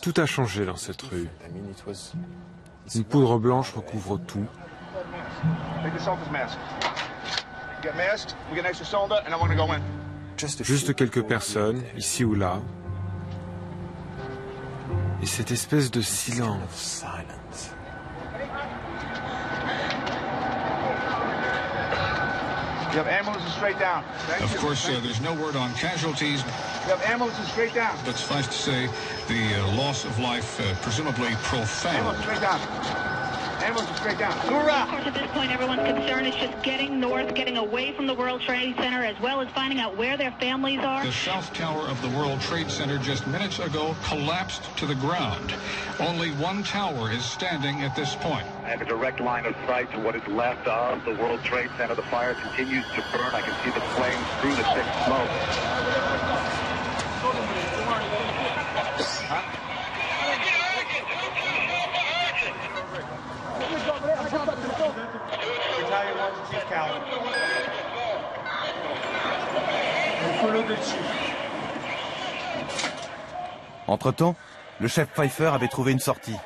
E: Tout a changé dans cette rue. Une poudre blanche recouvre tout. Juste quelques personnes, ici ou là. Et cette espèce de silence.
L: You have ambulances straight down.
J: Of course, there's no word on casualties.
L: You have ambulances straight down.
J: But suffice to say, the loss of life presumably profound.
L: Ambulance straight down. Ambulance straight down.
N: Of course, at this point, everyone's concern is just getting north, getting away from the World Trade Center, as well as finding out where their families are.
J: The south tower of the World Trade Center just minutes ago collapsed to the ground. Only one tower is standing at this point.
T: I have a direct line of sight to what is left of the World Trade Center. The fire continues to burn. I can see the flames through the thick smoke.
F: Entre-temps, le chef Pfeiffer avait trouvé une sortie.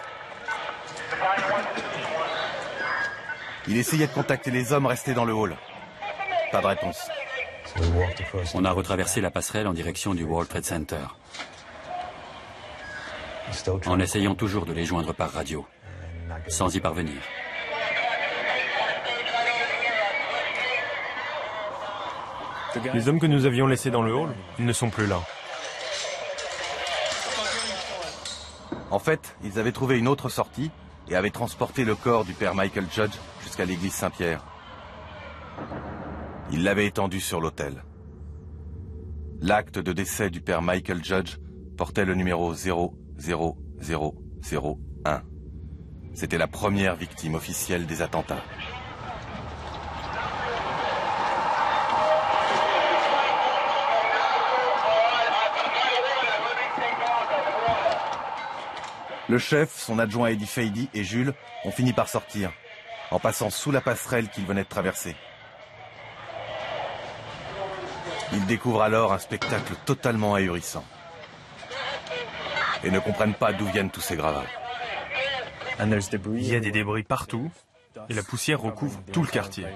F: Il essayait de contacter les hommes restés dans le hall. Pas de réponse.
P: On a retraversé la passerelle en direction du World Trade Center, en essayant toujours de les joindre par radio, sans y parvenir.
C: Les hommes que nous avions laissés dans le hall, ils ne sont plus là.
F: En fait, ils avaient trouvé une autre sortie et avaient transporté le corps du père Michael Judge jusqu'à l'église Saint-Pierre. Ils l'avaient étendu sur l'autel. L'acte de décès du père Michael Judge portait le numéro 00001. C'était la première victime officielle des attentats. Le chef, son adjoint Eddie Fady et Jules ont fini par sortir, en passant sous la passerelle qu'ils venaient de traverser. Ils découvrent alors un spectacle totalement ahurissant. Et ne comprennent pas d'où viennent tous ces gravats.
C: Il y a des débris partout, et la poussière recouvre tout le quartier.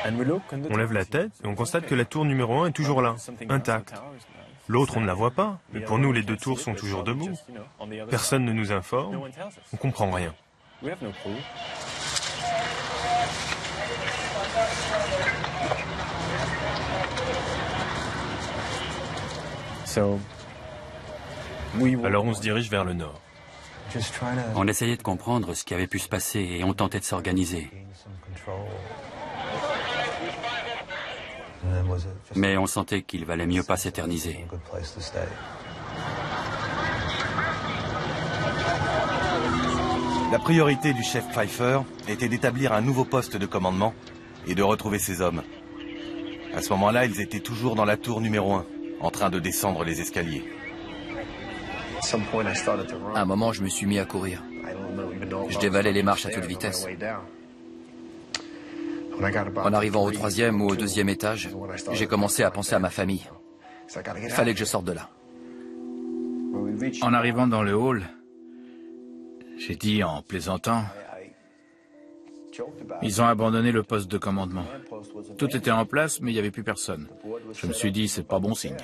C: On lève la tête et on constate que la tour numéro 1 est toujours là, intacte. L'autre, on ne la voit pas, mais pour nous, les deux tours sont toujours debout. Personne ne nous informe, on ne comprend rien. Alors on se dirige vers le nord.
P: On essayait de comprendre ce qui avait pu se passer et on tentait de s'organiser. Mais on sentait qu'il valait mieux pas s'éterniser.
F: La priorité du chef Pfeiffer était d'établir un nouveau poste de commandement et de retrouver ses hommes. À ce moment-là, ils étaient toujours dans la tour numéro 1, en train de descendre les escaliers.
I: À un moment, je me suis mis à courir. Je dévalais les marches à toute vitesse. En arrivant au 3e ou au 2e étage, j'ai commencé à penser à ma famille. Il fallait que je sorte de là.
B: En arrivant dans le hall, j'ai dit en plaisantant, ils ont abandonné le poste de commandement. Tout était en place, mais il n'y avait plus personne. Je me suis dit, c'est pas bon signe.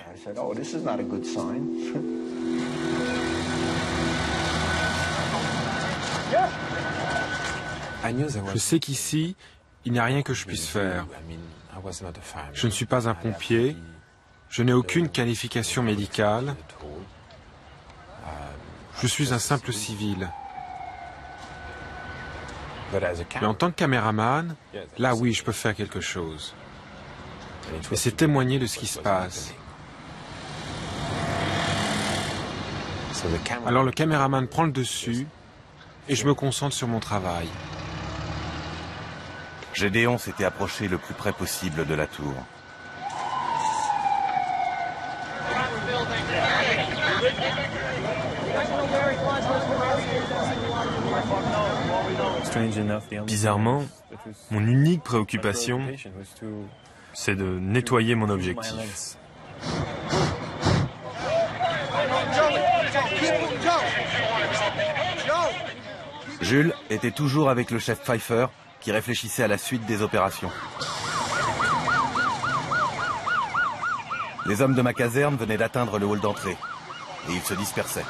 E: Je sais qu'ici, il n'y a rien que je puisse faire. Je ne suis pas un pompier, je n'ai aucune qualification médicale, je suis un simple civil. Mais en tant que caméraman, là oui, je peux faire quelque chose. Et c'est témoigner de ce qui se passe. Alors le caméraman prend le dessus et je me concentre sur mon travail.
F: Gédéon s'était approché le plus près possible de la tour.
C: Bizarrement, mon unique préoccupation, c'est de nettoyer mon objectif.
F: Jules était toujours avec le chef Pfeiffer, qui réfléchissait à la suite des opérations. Les hommes de ma caserne venaient d'atteindre le hall d'entrée, et ils se dispersaient.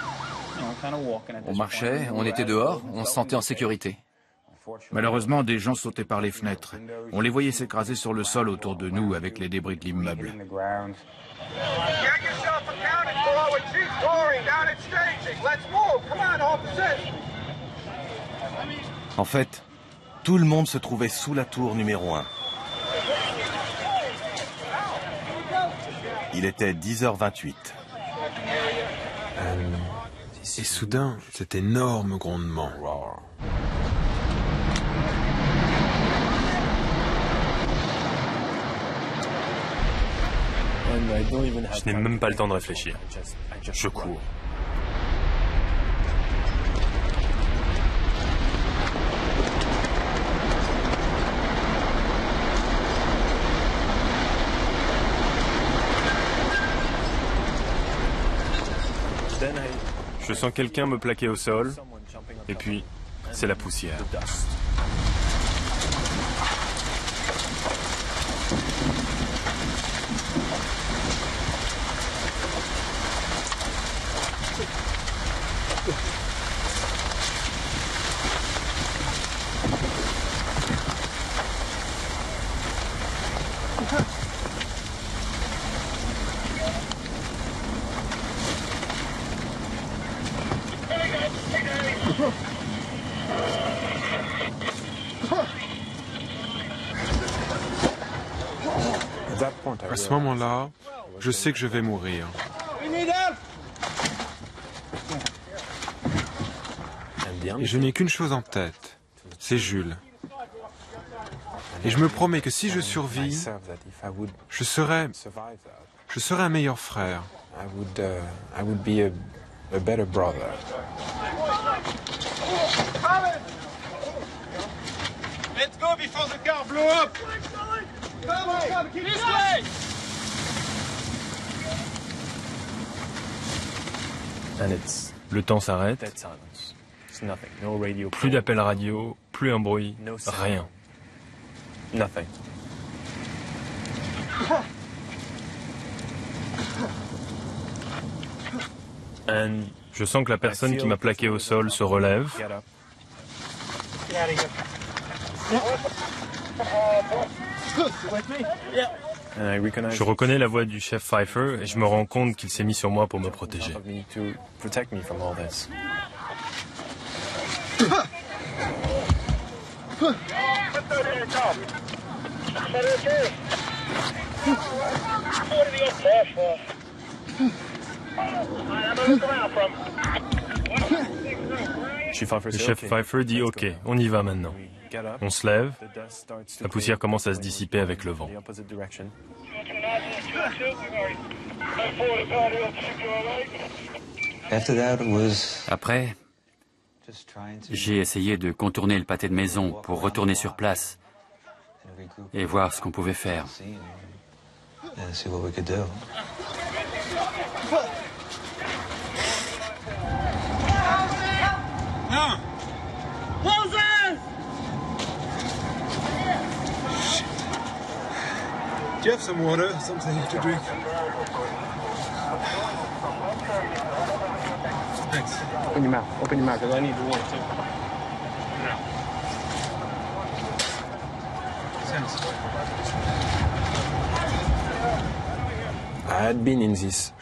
I: On marchait, on était dehors, on se sentait en sécurité.
B: Malheureusement, des gens sautaient par les fenêtres. On les voyait s'écraser sur le sol autour de nous avec les débris de l'immeuble.
F: En fait, tout le monde se trouvait sous la tour numéro 1. Il était 10h28.
E: Et soudain, cet énorme grondement.
C: Je n'ai même pas le temps de réfléchir. Je cours. Je sens quelqu'un me plaquer au sol, et puis c'est la poussière.
E: ce moment-là, je sais que je vais mourir. Et je n'ai qu'une chose en tête, c'est Jules. Et je me promets que si je survis, je serai un meilleur frère.
K: Let's go before the car blow up. Come on, this way.
C: Le temps s'arrête. Plus d'appels radio, plus un bruit, rien. Je sens que la personne qui m'a plaqué au sol se relève. Je reconnais la voix du chef Pfeiffer et je me rends compte qu'il s'est mis sur moi pour me protéger. Le chef Pfeiffer dit « Ok, on y va maintenant ». On se lève, la poussière commence à se dissiper avec le vent.
P: Après, j'ai essayé de contourner le pâté de maison pour retourner sur place et voir ce qu'on pouvait faire.
K: Do you have some water, something to drink? Thanks. Open your mouth, because I need the water too.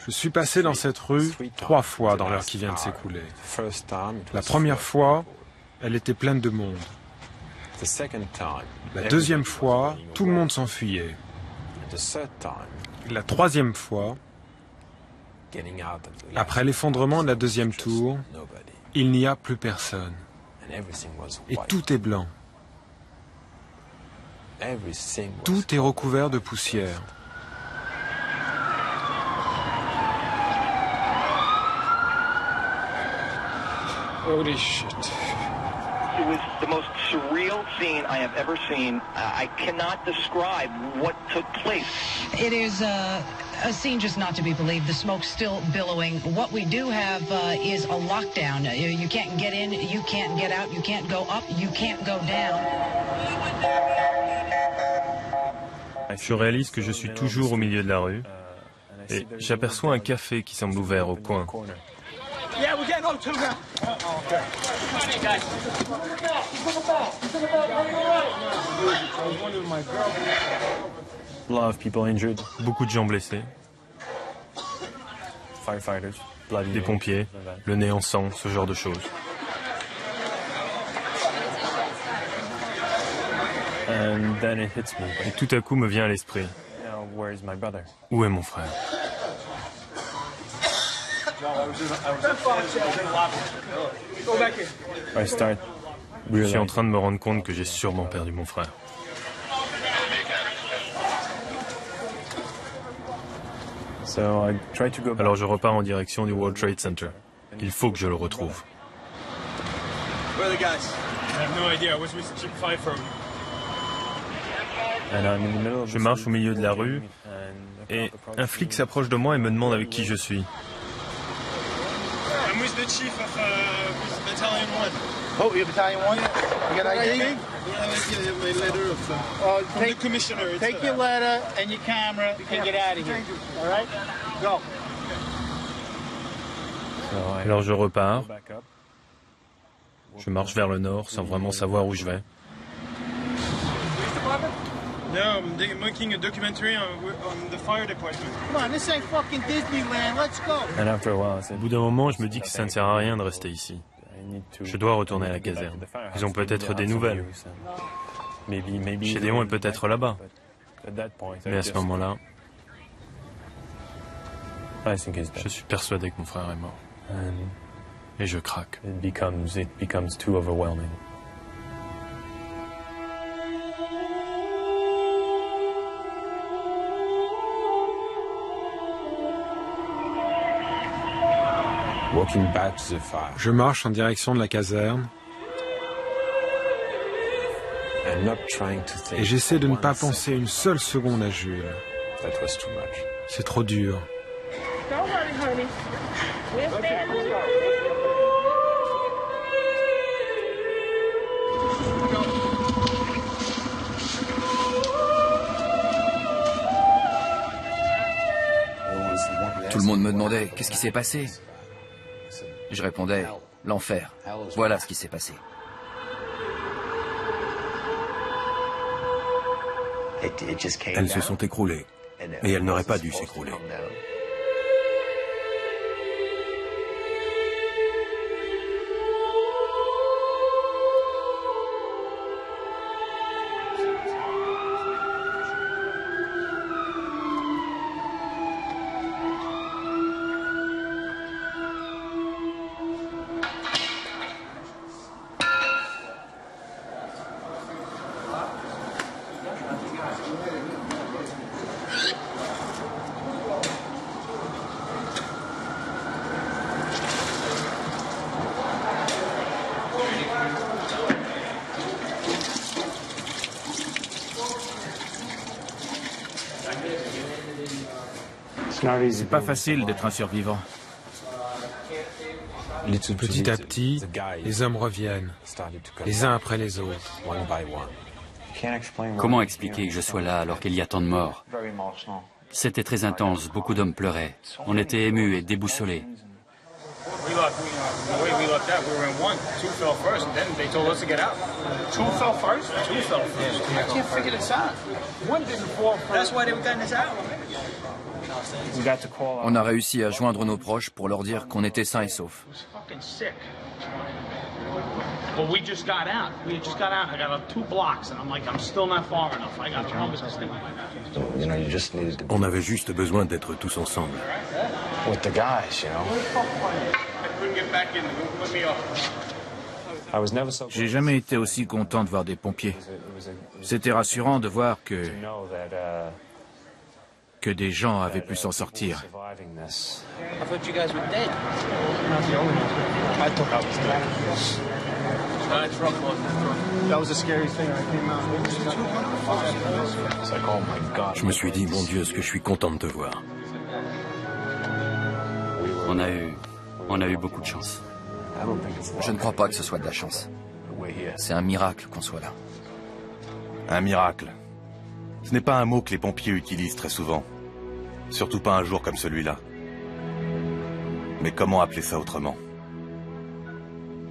E: Je suis passé dans cette rue 3 fois dans l'heure qui vient de s'écouler. La première fois, elle était pleine de monde. La deuxième fois, tout le monde s'enfuyait. La troisième fois, après l'effondrement de la deuxième tour, il n'y a plus personne. Et tout est blanc. Tout est recouvert de poussière.
K: Holy shit.
T: It was the most surreal scene I have ever seen. I cannot describe what took place.
U: It is a scene just not to be believed. The smoke's still billowing. What we do have is a lockdown. You can't get in, you can't get out, you can't go up, you can't go down.
C: Je réalise que je suis toujours au milieu de la rue et j'aperçois un café qui semble ouvert au coin.
K: Yeah, we're getting O2 now. Okay. Come on, guys.
C: Beaucoup de gens blessés. Des pompiers, le nez en sang, ce genre de choses. Et tout à coup me vient à l'esprit. Où est mon frère? Je suis en train de me rendre compte que j'ai sûrement perdu mon frère. Alors je repars en direction du World Trade Center. Il faut que je le retrouve. Je marche au milieu de la rue et un flic s'approche de moi et me demande avec qui je suis.
K: I'm with the chief of Battalion 1.
L: Oh, you're Battalion 1? You got ID?
K: Yeah, my letter of from the commissioner.
L: Take your letter and your camera and get out of here. All right? Go.
C: Alors je repars. Je marche vers le nord sans vraiment savoir où je vais.
K: No, I'm making a documentary on the fire department.
L: Come on, this ain't fucking Disneyland. Let's go.
C: Au bout d'un moment, je me dis que ça ne sert à rien de rester ici. Je dois retourner à la caserne. Ils ont peut-être des nouvelles. Gédéon est peut-être là-bas. Mais à ce moment-là, Je suis persuadé que mon frère est mort. Et je craque.
E: Je marche en direction de la caserne et j'essaie de ne pas penser une seule seconde à Jules. C'est trop dur.
I: Tout le monde me demandait « Qu'est-ce qui s'est passé ?» Je répondais « L'enfer. Voilà ce qui s'est passé. »
A: Elles se sont écroulées. Et elles n'auraient pas dû s'écrouler.
B: C'est pas facile d'être un survivant.
E: Petit à petit, les hommes reviennent, les uns après les autres.
P: Comment expliquer que je sois là alors qu'il y a tant de morts? C'était très intense, beaucoup d'hommes pleuraient. On était émus et déboussolés.
I: On a réussi à joindre nos proches pour leur dire qu'on était sains et saufs.
A: On avait juste besoin d'être tous ensemble.
B: J'ai jamais été aussi content de voir des pompiers. C'était rassurant de voir que des gens avaient pu s'en sortir.
A: Je me suis dit, mon Dieu, est-ce que je suis content de te voir.
P: On a eu beaucoup de chance.
I: Je ne crois pas que ce soit de la chance. C'est un miracle qu'on soit là.
F: Un miracle. Ce n'est pas un mot que les pompiers utilisent très souvent. Surtout pas un jour comme celui-là. Mais comment appeler ça autrement?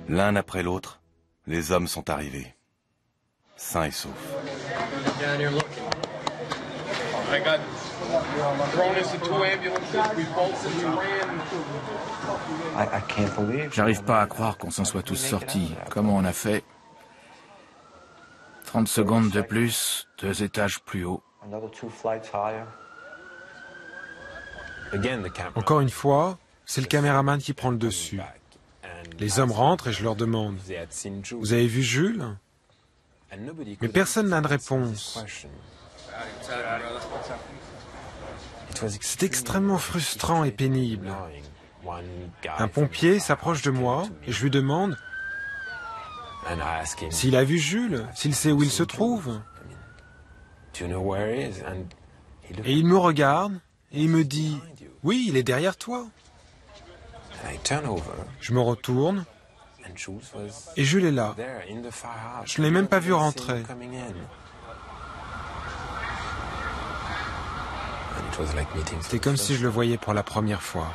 F: L'un après l'autre, les hommes sont arrivés. Sains et saufs.
B: J'arrive pas à croire qu'on s'en soit tous sortis. Comment on a fait? 30 secondes de plus, 2 étages plus haut.
E: Encore une fois, c'est le caméraman qui prend le dessus. Les hommes rentrent et je leur demande « Vous avez vu Jules ?» Mais personne n'a de réponse. C'est extrêmement frustrant et pénible. Un pompier s'approche de moi et je lui demande s'il a vu Jules, s'il sait où il se trouve. Et il me regarde et il me dit « Oui, il est derrière toi ». Je me retourne et Jules est là. Je ne l'ai même pas vu rentrer. C'était comme si je le voyais pour la première fois.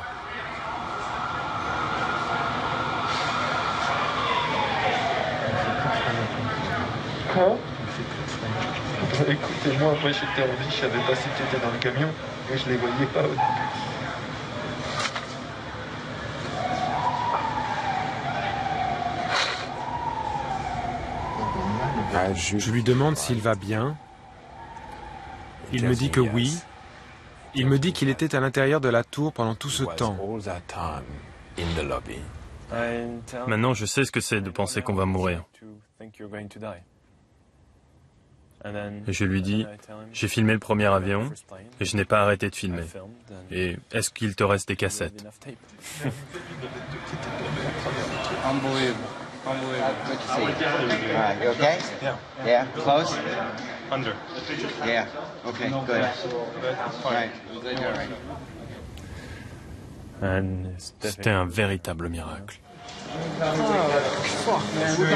M: Écoutez, moi après j'étais en vie, je savais pas si tu étais dans le camion et je les voyais pas au début.
E: Je lui demande s'il va bien. Il me dit que oui. Il me dit qu'il était à l'intérieur de la tour pendant tout ce temps.
C: Maintenant, je sais ce que c'est de penser qu'on va mourir. Et je lui dis, j'ai filmé le premier avion et je n'ai pas arrêté de filmer. Et est-ce qu'il te reste des cassettes?
L: Unbelievable. Unbelievable. Good to see you. All right, you okay? Yeah. Close?
C: Under.
L: Yeah. Okay, good. All right. Good, all right.
C: C'était un véritable miracle.
K: Oh, fuck, man. We're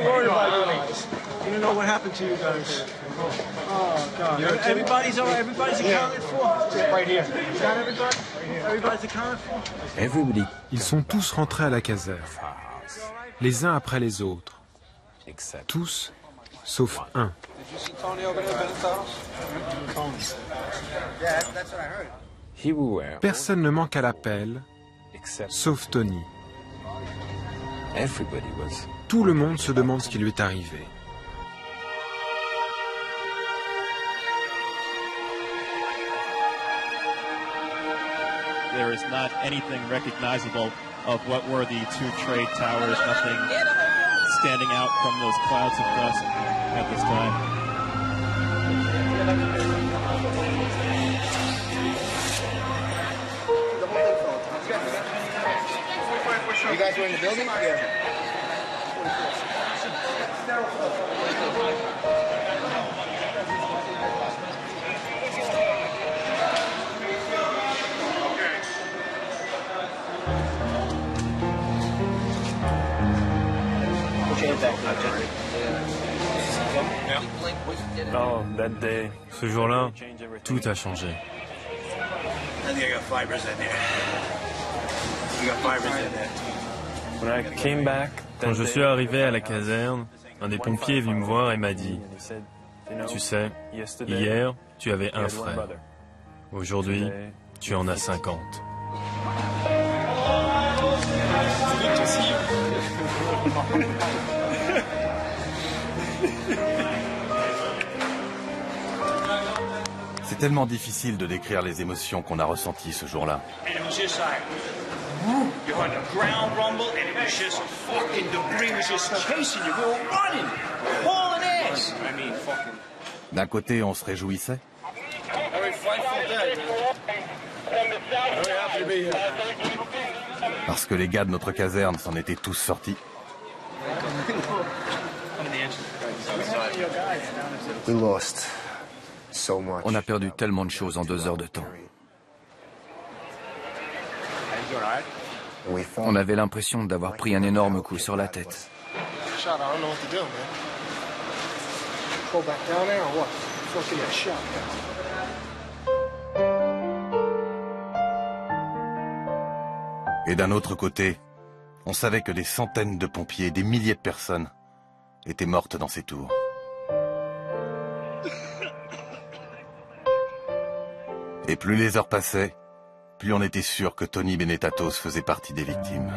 K: worried about you guys. You don't know what happened to you guys. Oh, God. Everybody's all right. Everybody's accounted for. Right here. You got everybody? Everybody's accounted for?
E: Ils sont tous rentrés à la caserne, les uns après les autres. Tous, sauf un. Personne ne manque à l'appel, sauf Tony. Tout le monde se demande ce qui lui est arrivé.
O: There is not anything recognizable of what were the two trade towers, nothing standing out from those clouds of dust at this time.
L: You guys were in the building? Yeah.
C: Oh, that day. Ce jour-là, tout a changé. Quand je suis arrivé à la caserne, un des pompiers est venu me voir et m'a dit, « Tu sais, hier, tu avais un frère. Aujourd'hui, tu en as 50. »
F: C'est tellement difficile de décrire les émotions qu'on a ressenties ce jour-là. D'un côté, on se réjouissait. Parce que les gars de notre caserne s'en étaient tous sortis.
I: On a perdu tellement de choses en 2 heures de temps. On avait l'impression d'avoir pris un énorme coup sur la tête.
F: Et d'un autre côté, on savait que des centaines de pompiers, des milliers de personnes étaient mortes dans ces tours. Et plus les heures passaient, plus on était sûr que Tony Benetatos faisait partie des victimes.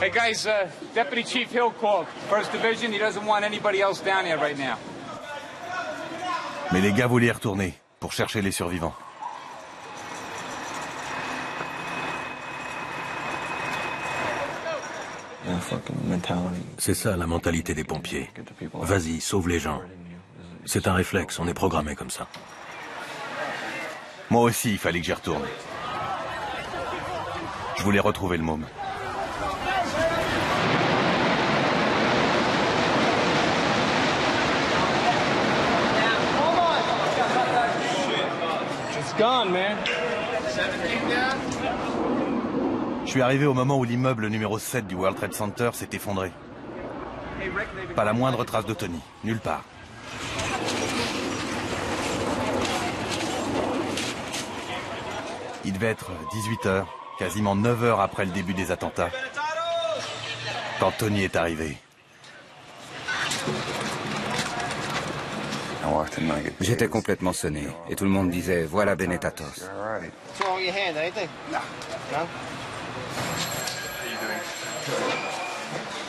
Q: Hey guys, Deputy Chief Hill called. First Division, he doesn't want anybody else down here right now.
F: Mais les gars voulaient y retourner pour chercher les survivants.
A: C'est ça la mentalité des pompiers. Vas-y, sauve les gens. C'est un réflexe, on est programmé comme ça.
F: Moi aussi, il fallait que j'y retourne. Je voulais retrouver le môme. Je suis arrivé au moment où l'immeuble numéro 7 du World Trade Center s'est effondré. Pas la moindre trace de Tony, nulle part. Il devait être 18h, quasiment 9 heures après le début des attentats, quand Tony est arrivé.
W: J'étais complètement sonné, et tout le monde disait « Voilà Benetatos ».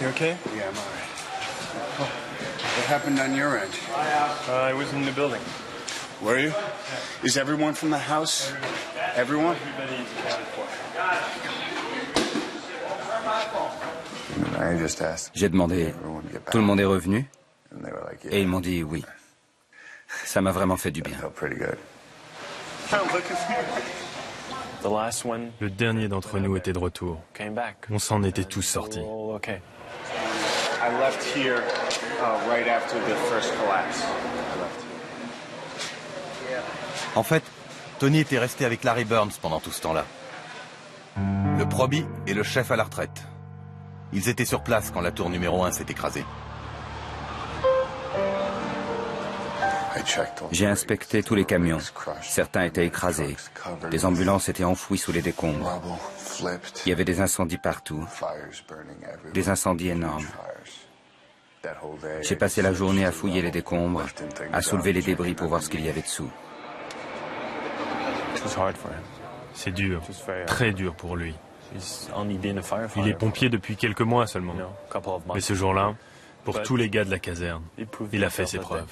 H: You okay? Yeah, I'm alright. What happened on your end?
C: I was in the building.
H: Were you? Is everyone from the house? Everyone?
W: J'ai demandé, tout le monde est revenu? Et ils m'ont dit oui. Ça m'a vraiment fait du bien.
C: Le dernier d'entre nous était de retour. On s'en était tous sortis.
H: I left here right after the first collapse.
F: En fait, Tony était resté avec Larry Burns pendant tout ce temps-là. Le probi et le chef à la retraite. Ils étaient sur place quand la tour numéro 1 s'est écrasée.
W: J'ai inspecté tous les camions. Certains étaient écrasés. Des ambulances étaient enfouies sous les décombres. Il y avait des incendies partout. Des incendies énormes. J'ai passé la journée à fouiller les décombres, à soulever les débris pour voir ce qu'il y avait dessous.
C: C'est dur, très dur pour lui. Il est pompier depuis quelques mois seulement. Mais ce jour-là, pour tous les gars de la caserne, il a fait ses preuves.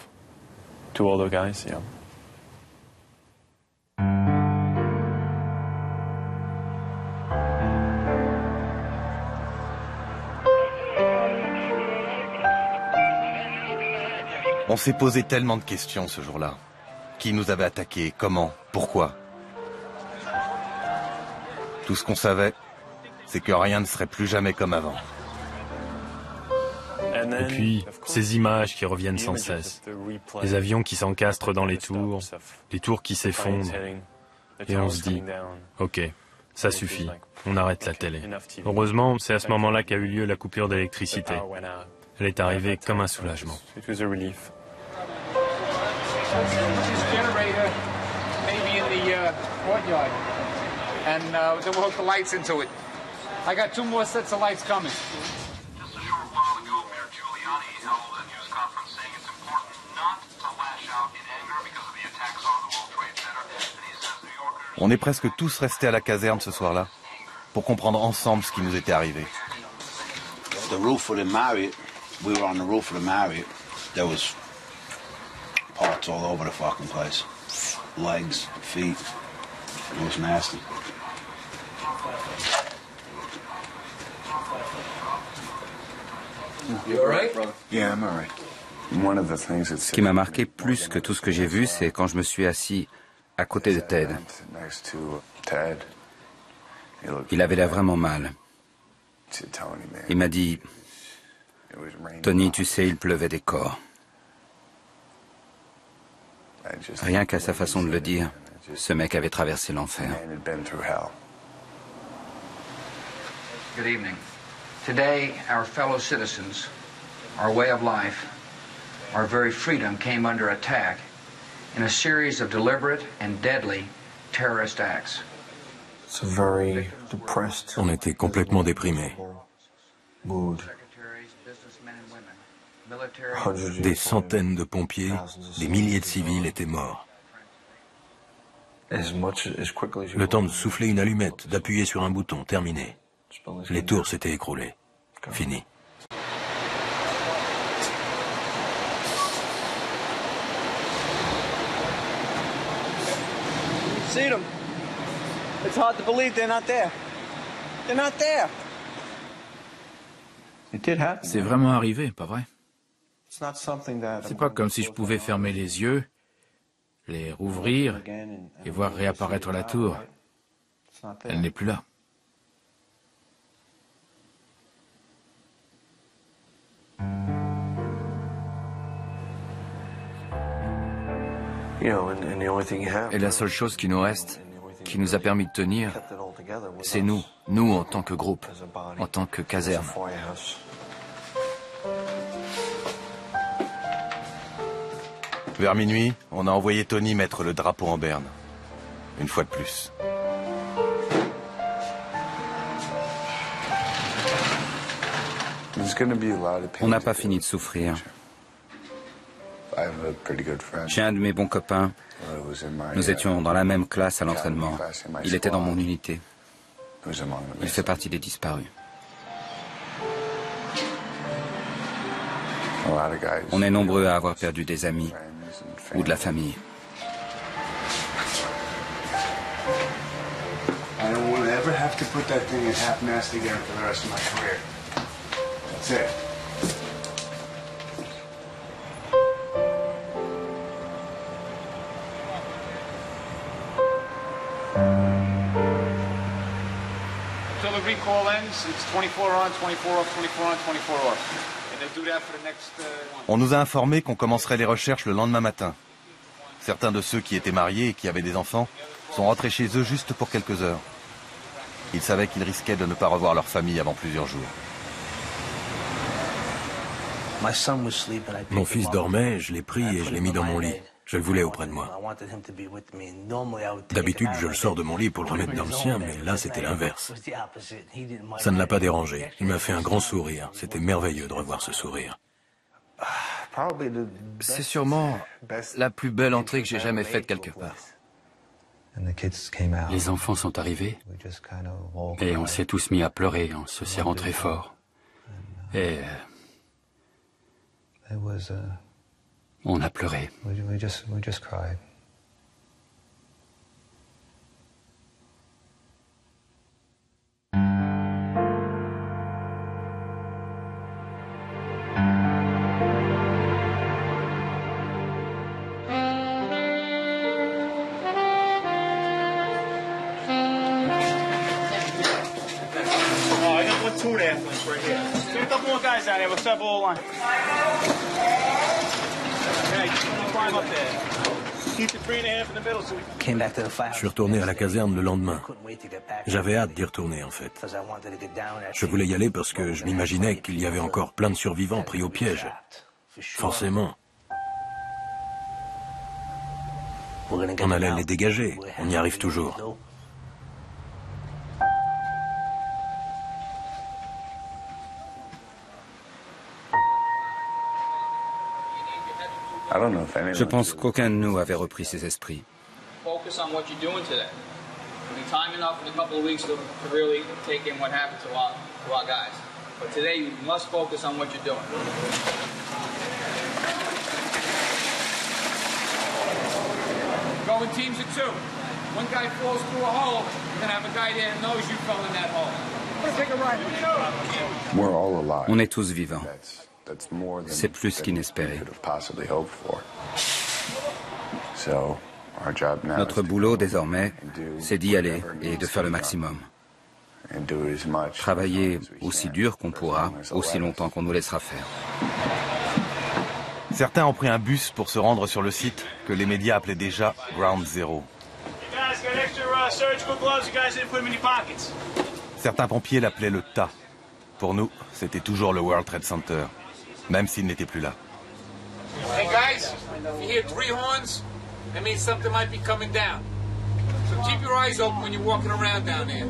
F: On s'est posé tellement de questions ce jour-là. Qui nous avait attaqués? Comment? Pourquoi? Tout ce qu'on savait, c'est que rien ne serait plus jamais comme avant.
C: Et puis, ces images qui reviennent sans cesse. Les avions qui s'encastrent dans les tours qui s'effondrent. Et on se dit, ok, ça suffit, on arrête la télé. Heureusement, c'est à ce moment-là qu'a eu lieu la coupure d'électricité. Elle est arrivée comme un soulagement.
Q: And then we'll hook the lights into it. I got 2 more sets of lights coming.
D: Just a short while ago, Mayor Giuliani held a news conference saying it's important not to lash out in anger because of the attacks on the World Trade Center. And he says New Yorkers...
F: On est presque tous restés à la caserne ce soir-là pour comprendre ensemble ce qui nous était arrivé.
R: The roof of the Marriott, we were on the roof of the Marriott. There was parts all over the fucking place. Legs, feet. It was nasty.
W: Ce qui m'a marqué plus que tout ce que j'ai vu, c'est quand je me suis assis à côté de Ted. Il avait l'air vraiment mal. Il m'a dit, Tony, tu sais, il pleuvait des corps. Rien qu'à sa façon de le dire, ce mec avait traversé l'enfer.
V: Good evening. Today, our fellow citizens, our way of life, our very freedom came under attack in a series of deliberate and deadly terrorist acts.
A: On était complètement déprimés. Des centaines de pompiers, des milliers de civils étaient morts. Le temps de souffler une allumette, d'appuyer sur un bouton, terminé. Les tours s'étaient écroulées. Fini.
L: See them. It's hard to believe they're not there. They're not there.
B: C'est vraiment arrivé, pas vrai? C'est pas comme si je pouvais fermer les yeux, les rouvrir et voir réapparaître la tour. Elle n'est plus là.
I: Et la seule chose qui nous reste, qui nous a permis de tenir, c'est nous en tant que groupe, en tant que caserne.
F: Vers minuit, on a envoyé Tony mettre le drapeau en berne. Une fois de plus.
W: On n'a pas fini de souffrir. J'ai un de mes bons copains. Nous étions dans la même classe à l'entraînement. Il était dans mon unité. Il fait partie des disparus. On est nombreux à avoir perdu des amis ou de la famille.
H: never have to put that thing at half-mast again for the rest of my career. That's it.
Q: Until the recall ends, it's 24 on, 24 off, 24 on, 24 off. And they'll do that for the next
F: On nous a informé qu'on commencerait les recherches le lendemain matin. Certains de ceux qui étaient mariés et qui avaient des enfants sont rentrés chez eux juste pour quelques heures. Ils savaient qu'ils risquaient de ne pas revoir leur famille avant plusieurs jours.
A: Mon fils dormait, je l'ai pris et je l'ai mis dans mon lit. Je le voulais auprès de moi. D'habitude, je le sors de mon lit pour le remettre dans le sien, mais là, c'était l'inverse. Ça ne l'a pas dérangé. Il m'a fait un grand sourire. C'était merveilleux de revoir ce sourire.
I: C'est sûrement la plus belle entrée que j'ai jamais faite quelque part.
P: Les enfants sont arrivés et on s'est tous mis à pleurer en se serrant très fort. Et on a pleuré.
K: Two athletes right here. Get a couple more guys out here. What's up, all line? Hey, climb up there. Keep the 3.5 in the middle so we
A: Je suis retourné à la caserne le lendemain. J'avais hâte d'y retourner, en fait. Je voulais y aller parce que je m'imaginais qu'il y avait encore plein de survivants pris au piège. Forcément. On allait les dégager. On y arrive toujours.
W: Je pense qu'aucun de nous avait repris ses esprits.
V: Focus on what you're doing today. I mean, time enough in a couple of weeks to really take in what happened to our guys. But today you must focus on what you're doing. Go in teams of two. One guy falls through a hole, you're gonna have a guy there that knows you fell in that hole. Take a ride.
H: We're all alive.
W: On est tous vivants. C'est plus qu'inespéré. Notre boulot désormais, c'est d'y aller et de faire le maximum. Travailler aussi dur qu'on pourra, aussi longtemps qu'on nous laissera faire.
F: Certains ont pris un bus pour se rendre sur le site que les médias appelaient déjà Ground Zero. Certains pompiers l'appelaient le tas. Pour nous, c'était toujours le World Trade Center, même s'il n'était plus là.
Q: Hey guys, if you hear 3 horns, that means something might be coming down. So keep your eyes open when you're walking around down there.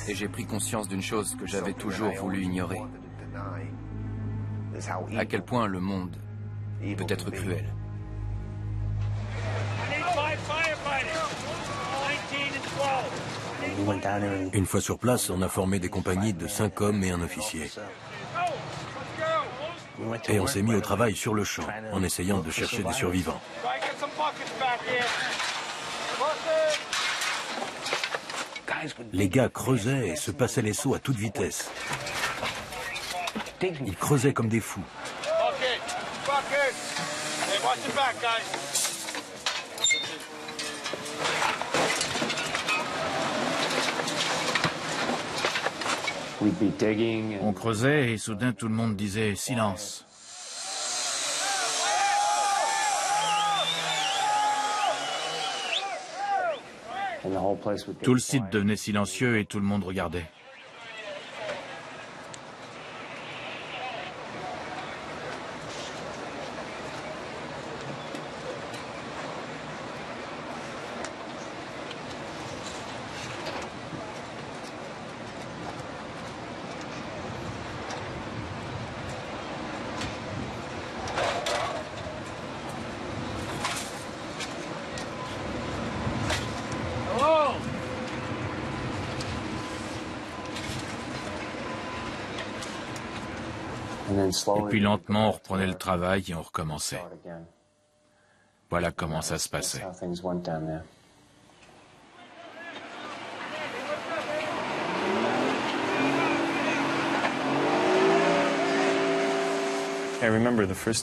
I: Et j'ai pris conscience d'une chose que j'avais toujours voulu ignorer. À quel point le monde peut être cruel.
A: Une fois sur place, on a formé des compagnies de 5 hommes et un officier. Et on s'est mis au travail sur le champ, en essayant de chercher des survivants. Les gars creusaient et se passaient les seaux à toute vitesse. Ils creusaient comme des fous.
B: On creusait et soudain tout le monde disait « silence ». Tout le site devenait silencieux et tout le monde regardait. Et puis lentement, on reprenait le travail et on recommençait. Voilà comment ça se passait.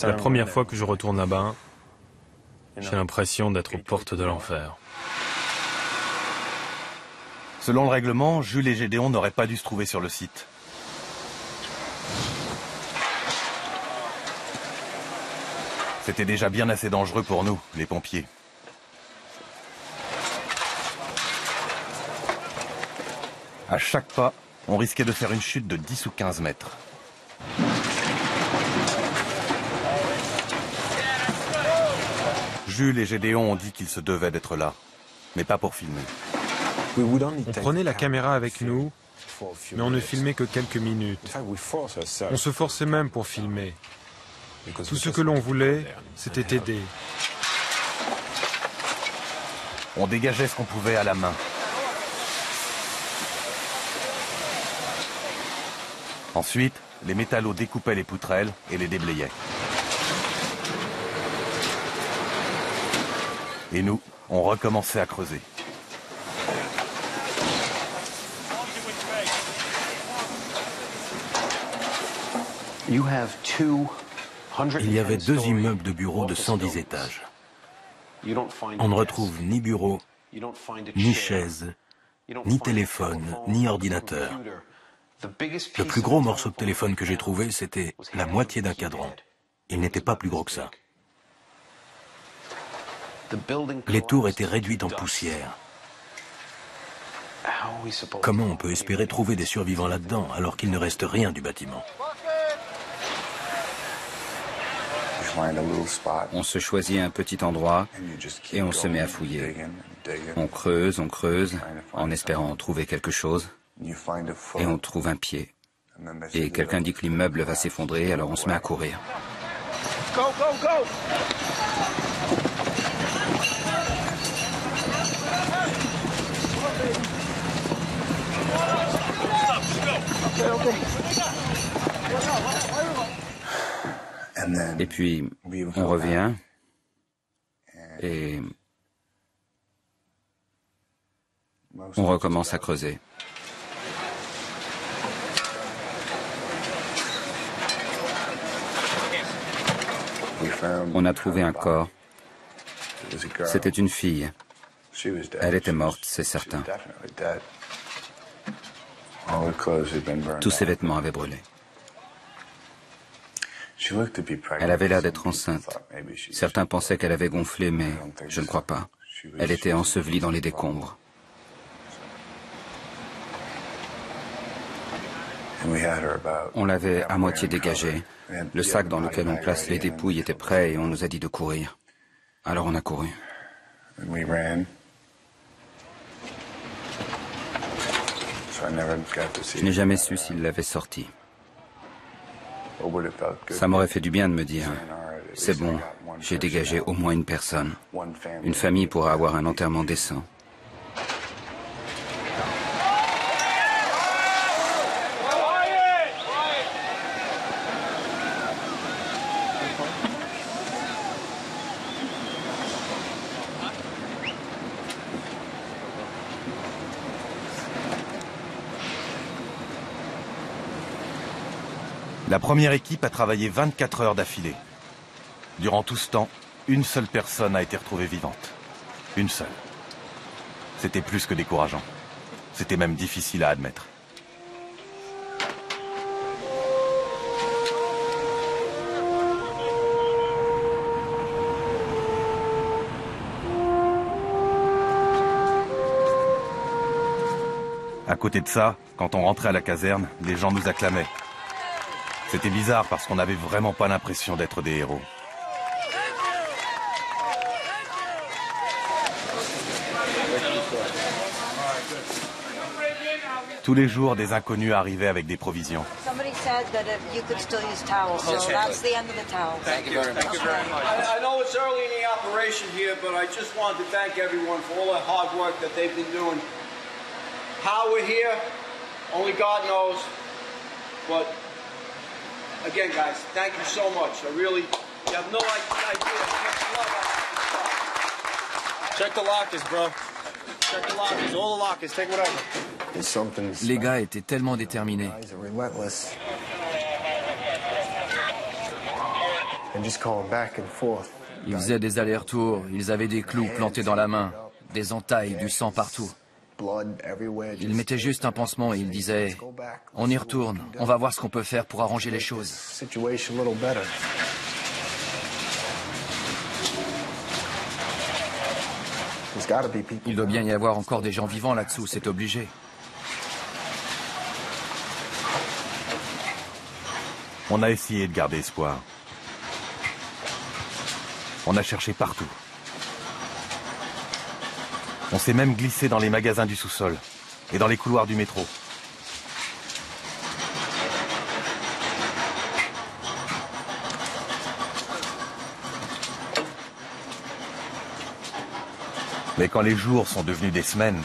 C: La première fois que je retourne là-bas, j'ai l'impression d'être aux portes de l'enfer.
F: Selon le règlement, Jules et Gédéon n'auraient pas dû se trouver sur le site. C'était déjà bien assez dangereux pour nous, les pompiers. À chaque pas, on risquait de faire une chute de 10 ou 15 mètres. Jules et Gédéon ont dit qu'ils se devaient d'être là, mais pas pour filmer.
E: On prenait la caméra avec nous, mais on ne filmait que quelques minutes. On se forçait même pour filmer. Tout ce que l'on voulait, c'était aider.
F: On dégageait ce qu'on pouvait à la main. Ensuite, les métallos découpaient les poutrelles et les déblayaient. Et nous, on recommençait à creuser.
A: Il y avait 2 immeubles de bureaux de 110 étages. On ne retrouve ni bureau, ni chaise, ni téléphone, ni ordinateur. Le plus gros morceau de téléphone que j'ai trouvé, c'était la moitié d'un cadran. Il n'était pas plus gros que ça. Les tours étaient réduites en poussière. Comment on peut espérer trouver des survivants là-dedans alors qu'il ne reste rien du bâtiment ?
W: On se choisit un petit endroit et on se met à fouiller. On creuse, en espérant trouver quelque chose. Et on trouve un pied. Et quelqu'un dit que l'immeuble va s'effondrer, alors on se met à courir.
K: Go, go, go!
W: Et puis, on revient et on recommence à creuser. On a trouvé un corps. C'était une fille. Elle était morte, c'est certain. Tous ses vêtements avaient brûlé. Elle avait l'air d'être enceinte. Certains pensaient qu'elle avait gonflé, mais je ne crois pas. Elle était ensevelie dans les décombres. On l'avait à moitié dégagée. Le sac dans lequel on place les dépouilles était prêt et on nous a dit de courir. Alors on a couru. Je n'ai jamais su s'il l'avait sorti. Ça m'aurait fait du bien de me dire, c'est bon, j'ai dégagé au moins une personne. Une famille pourra avoir un enterrement décent.
F: La première équipe a travaillé 24 heures d'affilée. Durant tout ce temps, une seule personne a été retrouvée vivante. Une seule. C'était plus que décourageant. C'était même difficile à admettre. À côté de ça, quand on rentrait à la caserne, les gens nous acclamaient. C'était bizarre parce qu'on n'avait vraiment pas l'impression d'être des héros. Tous les jours, des inconnus arrivaient avec des provisions.
D: Somebody said that you could still use towels, so that's the end of the towels. Thank you very much. I know it's early in the operation here, but I just wanted to thank everyone for all the hard work that they've been doing. How we're here, only God knows, but again, guys, thank you so much. I really, you have no idea. Check the lockers, bro. Check the lockers, all the lockers, take whatever.
I: Les gars étaient tellement déterminés. Ils faisaient des allers-retours, ils avaient des clous plantés dans la main, des entailles, du sang partout. Ils mettaient juste un pansement et ils disaient « On y retourne, on va voir ce qu'on peut faire pour arranger les choses. » Il doit bien y avoir encore des gens vivants là-dessous, c'est obligé.
F: On a essayé de garder espoir. On a cherché partout. On s'est même glissé dans les magasins du sous-sol et dans les couloirs du métro. Mais quand les jours sont devenus des semaines,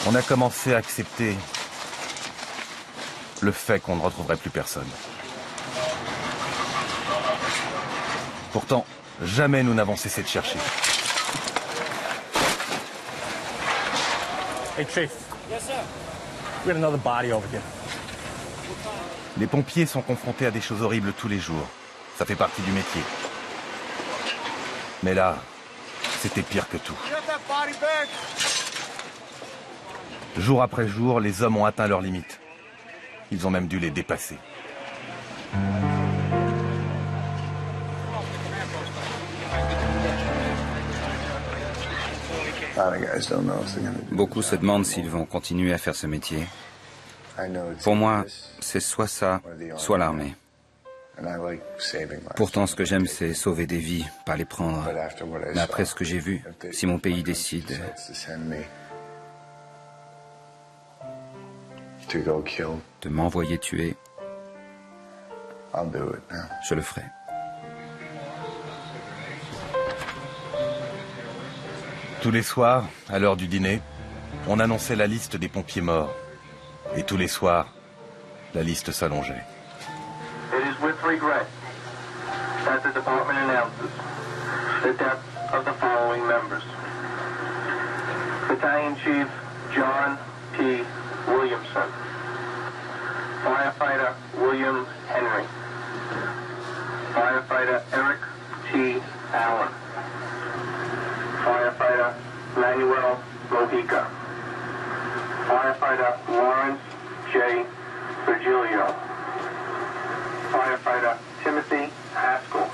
F: on a commencé à accepter le fait qu'on ne retrouverait plus personne. Pourtant, jamais nous n'avons cessé de chercher.
K: Hey, Chief. Yes, sir. We got another body over here.
F: Les pompiers sont confrontés à des choses horribles tous les jours. Ça fait partie du métier. Mais là, c'était pire que tout. Jour après jour, les hommes ont atteint leurs limites. Ils ont même dû les dépasser.
W: Beaucoup se demandent s'ils vont continuer à faire ce métier. Pour moi, c'est soit ça, soit l'armée. Pourtant, ce que j'aime, c'est sauver des vies, pas les prendre. Mais après ce que j'ai vu, si mon pays décide de m'envoyer tuer, je le ferai.
F: Tous les soirs, à l'heure du dîner, on annonçait la liste des pompiers morts. Et tous les soirs, la liste s'allongeait.
T: It is with regret that the department announces the death of the following members. Battalion Chief John P. Williamson. Firefighter William Henry. Firefighter Eric T. Allen. Firefighter Manuel Mojica. Firefighter Lawrence J. Virgilio. Firefighter Timothy Haskell.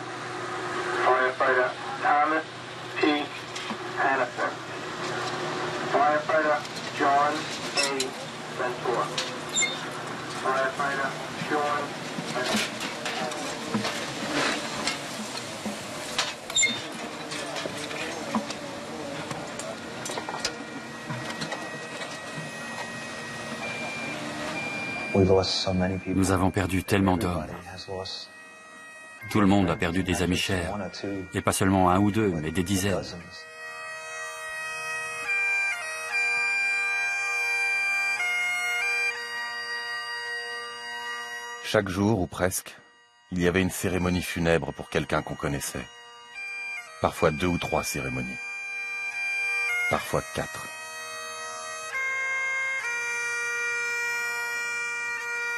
T: Firefighter Thomas P. Hannison. Firefighter John A. Ventura. Firefighter Sean Bennett.
P: Nous avons perdu tellement d'hommes. Tout le monde a perdu des amis chers. Et pas seulement un ou deux, mais des dizaines.
F: Chaque jour, ou presque, il y avait une cérémonie funèbre pour quelqu'un qu'on connaissait. Parfois 2 ou 3 cérémonies. Parfois 4.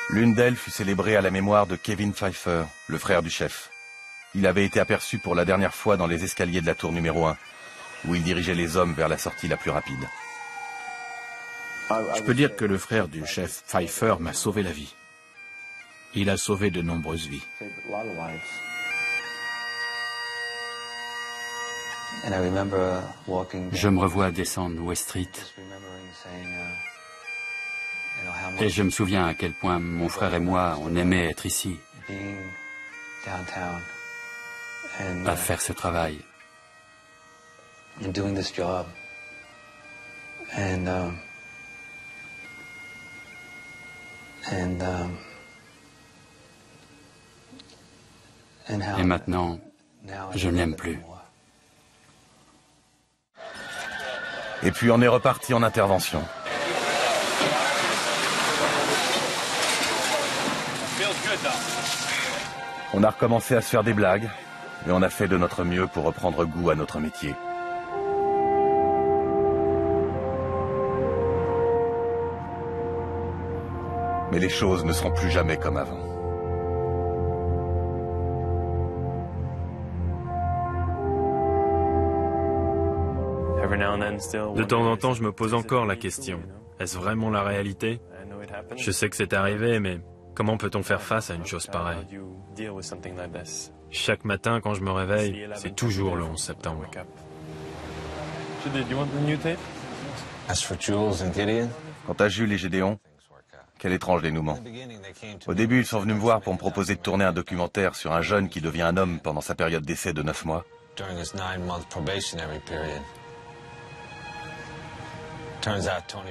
F: L'une d'elles fut célébrée à la mémoire de Kevin Pfeiffer, le frère du chef. Il avait été aperçu pour la dernière fois dans les escaliers de la tour numéro 1, où il dirigeait les hommes vers la sortie la plus rapide.
B: Je peux dire que le frère du chef Pfeiffer m'a sauvé la vie. Il a sauvé de nombreuses vies.
P: Je me revois descendre West Street. Et je me souviens à quel point mon frère et moi, on aimait être ici, à faire ce travail. Et maintenant, je ne l'aime plus.
F: Et puis on est reparti en intervention. On a recommencé à se faire des blagues, et on a fait de notre mieux pour reprendre goût à notre métier. Mais les choses ne seront plus jamais comme avant.
C: De temps en temps, je me pose encore la question. Est-ce vraiment la réalité? Je sais que c'est arrivé, mais comment peut-on faire face à une chose pareille? Chaque matin, quand je me réveille, c'est toujours le 11 septembre.
F: Quant à Jules et Gédéon, quel étrange dénouement. Au début, ils sont venus me voir pour me proposer de tourner un documentaire sur un jeune qui devient un homme pendant sa période d'essai de 9 mois.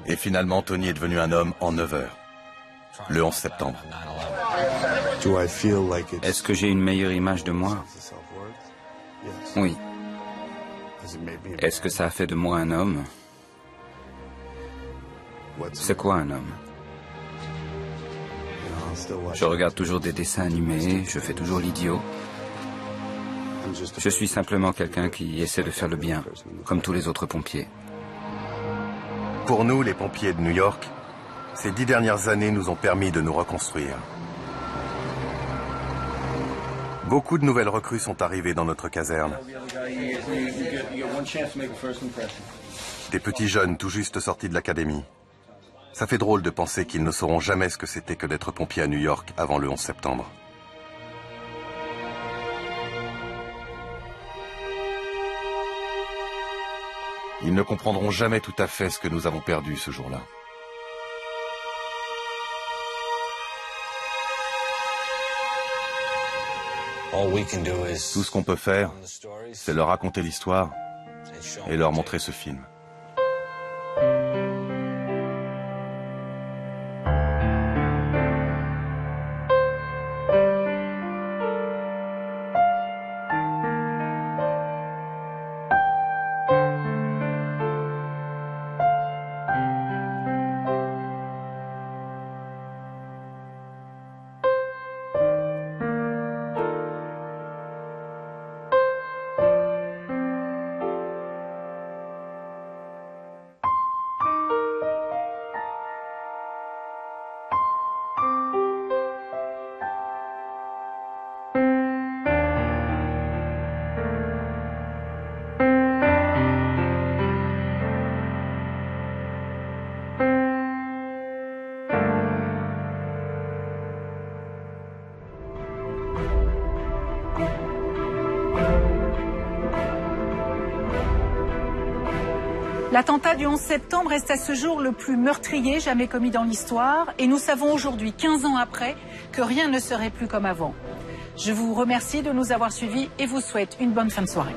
F: Et finalement, Tony est devenu un homme en 9 heures, le 11 septembre.
W: Est-ce que j'ai une meilleure image de moi? Oui. Est-ce que ça a fait de moi un homme? C'est quoi un homme? Je regarde toujours des dessins animés, je fais toujours l'idiot. Je suis simplement quelqu'un qui essaie de faire le bien, comme tous les autres pompiers.
F: Pour nous, les pompiers de New York, ces 10 dernières années nous ont permis de nous reconstruire. Beaucoup de nouvelles recrues sont arrivées dans notre caserne. Des petits jeunes tout juste sortis de l'académie. Ça fait drôle de penser qu'ils ne sauront jamais ce que c'était que d'être pompier à New York avant le 11 septembre. Ils ne comprendront jamais tout à fait ce que nous avons perdu ce jour-là. Tout ce qu'on peut faire, c'est leur raconter l'histoire et leur montrer ce film.
G: L'attentat du 11 septembre reste à ce jour le plus meurtrier jamais commis dans l'histoire et nous savons aujourd'hui, 15 ans après, que rien ne serait plus comme avant. Je vous remercie de nous avoir suivis et vous souhaite une bonne fin de soirée.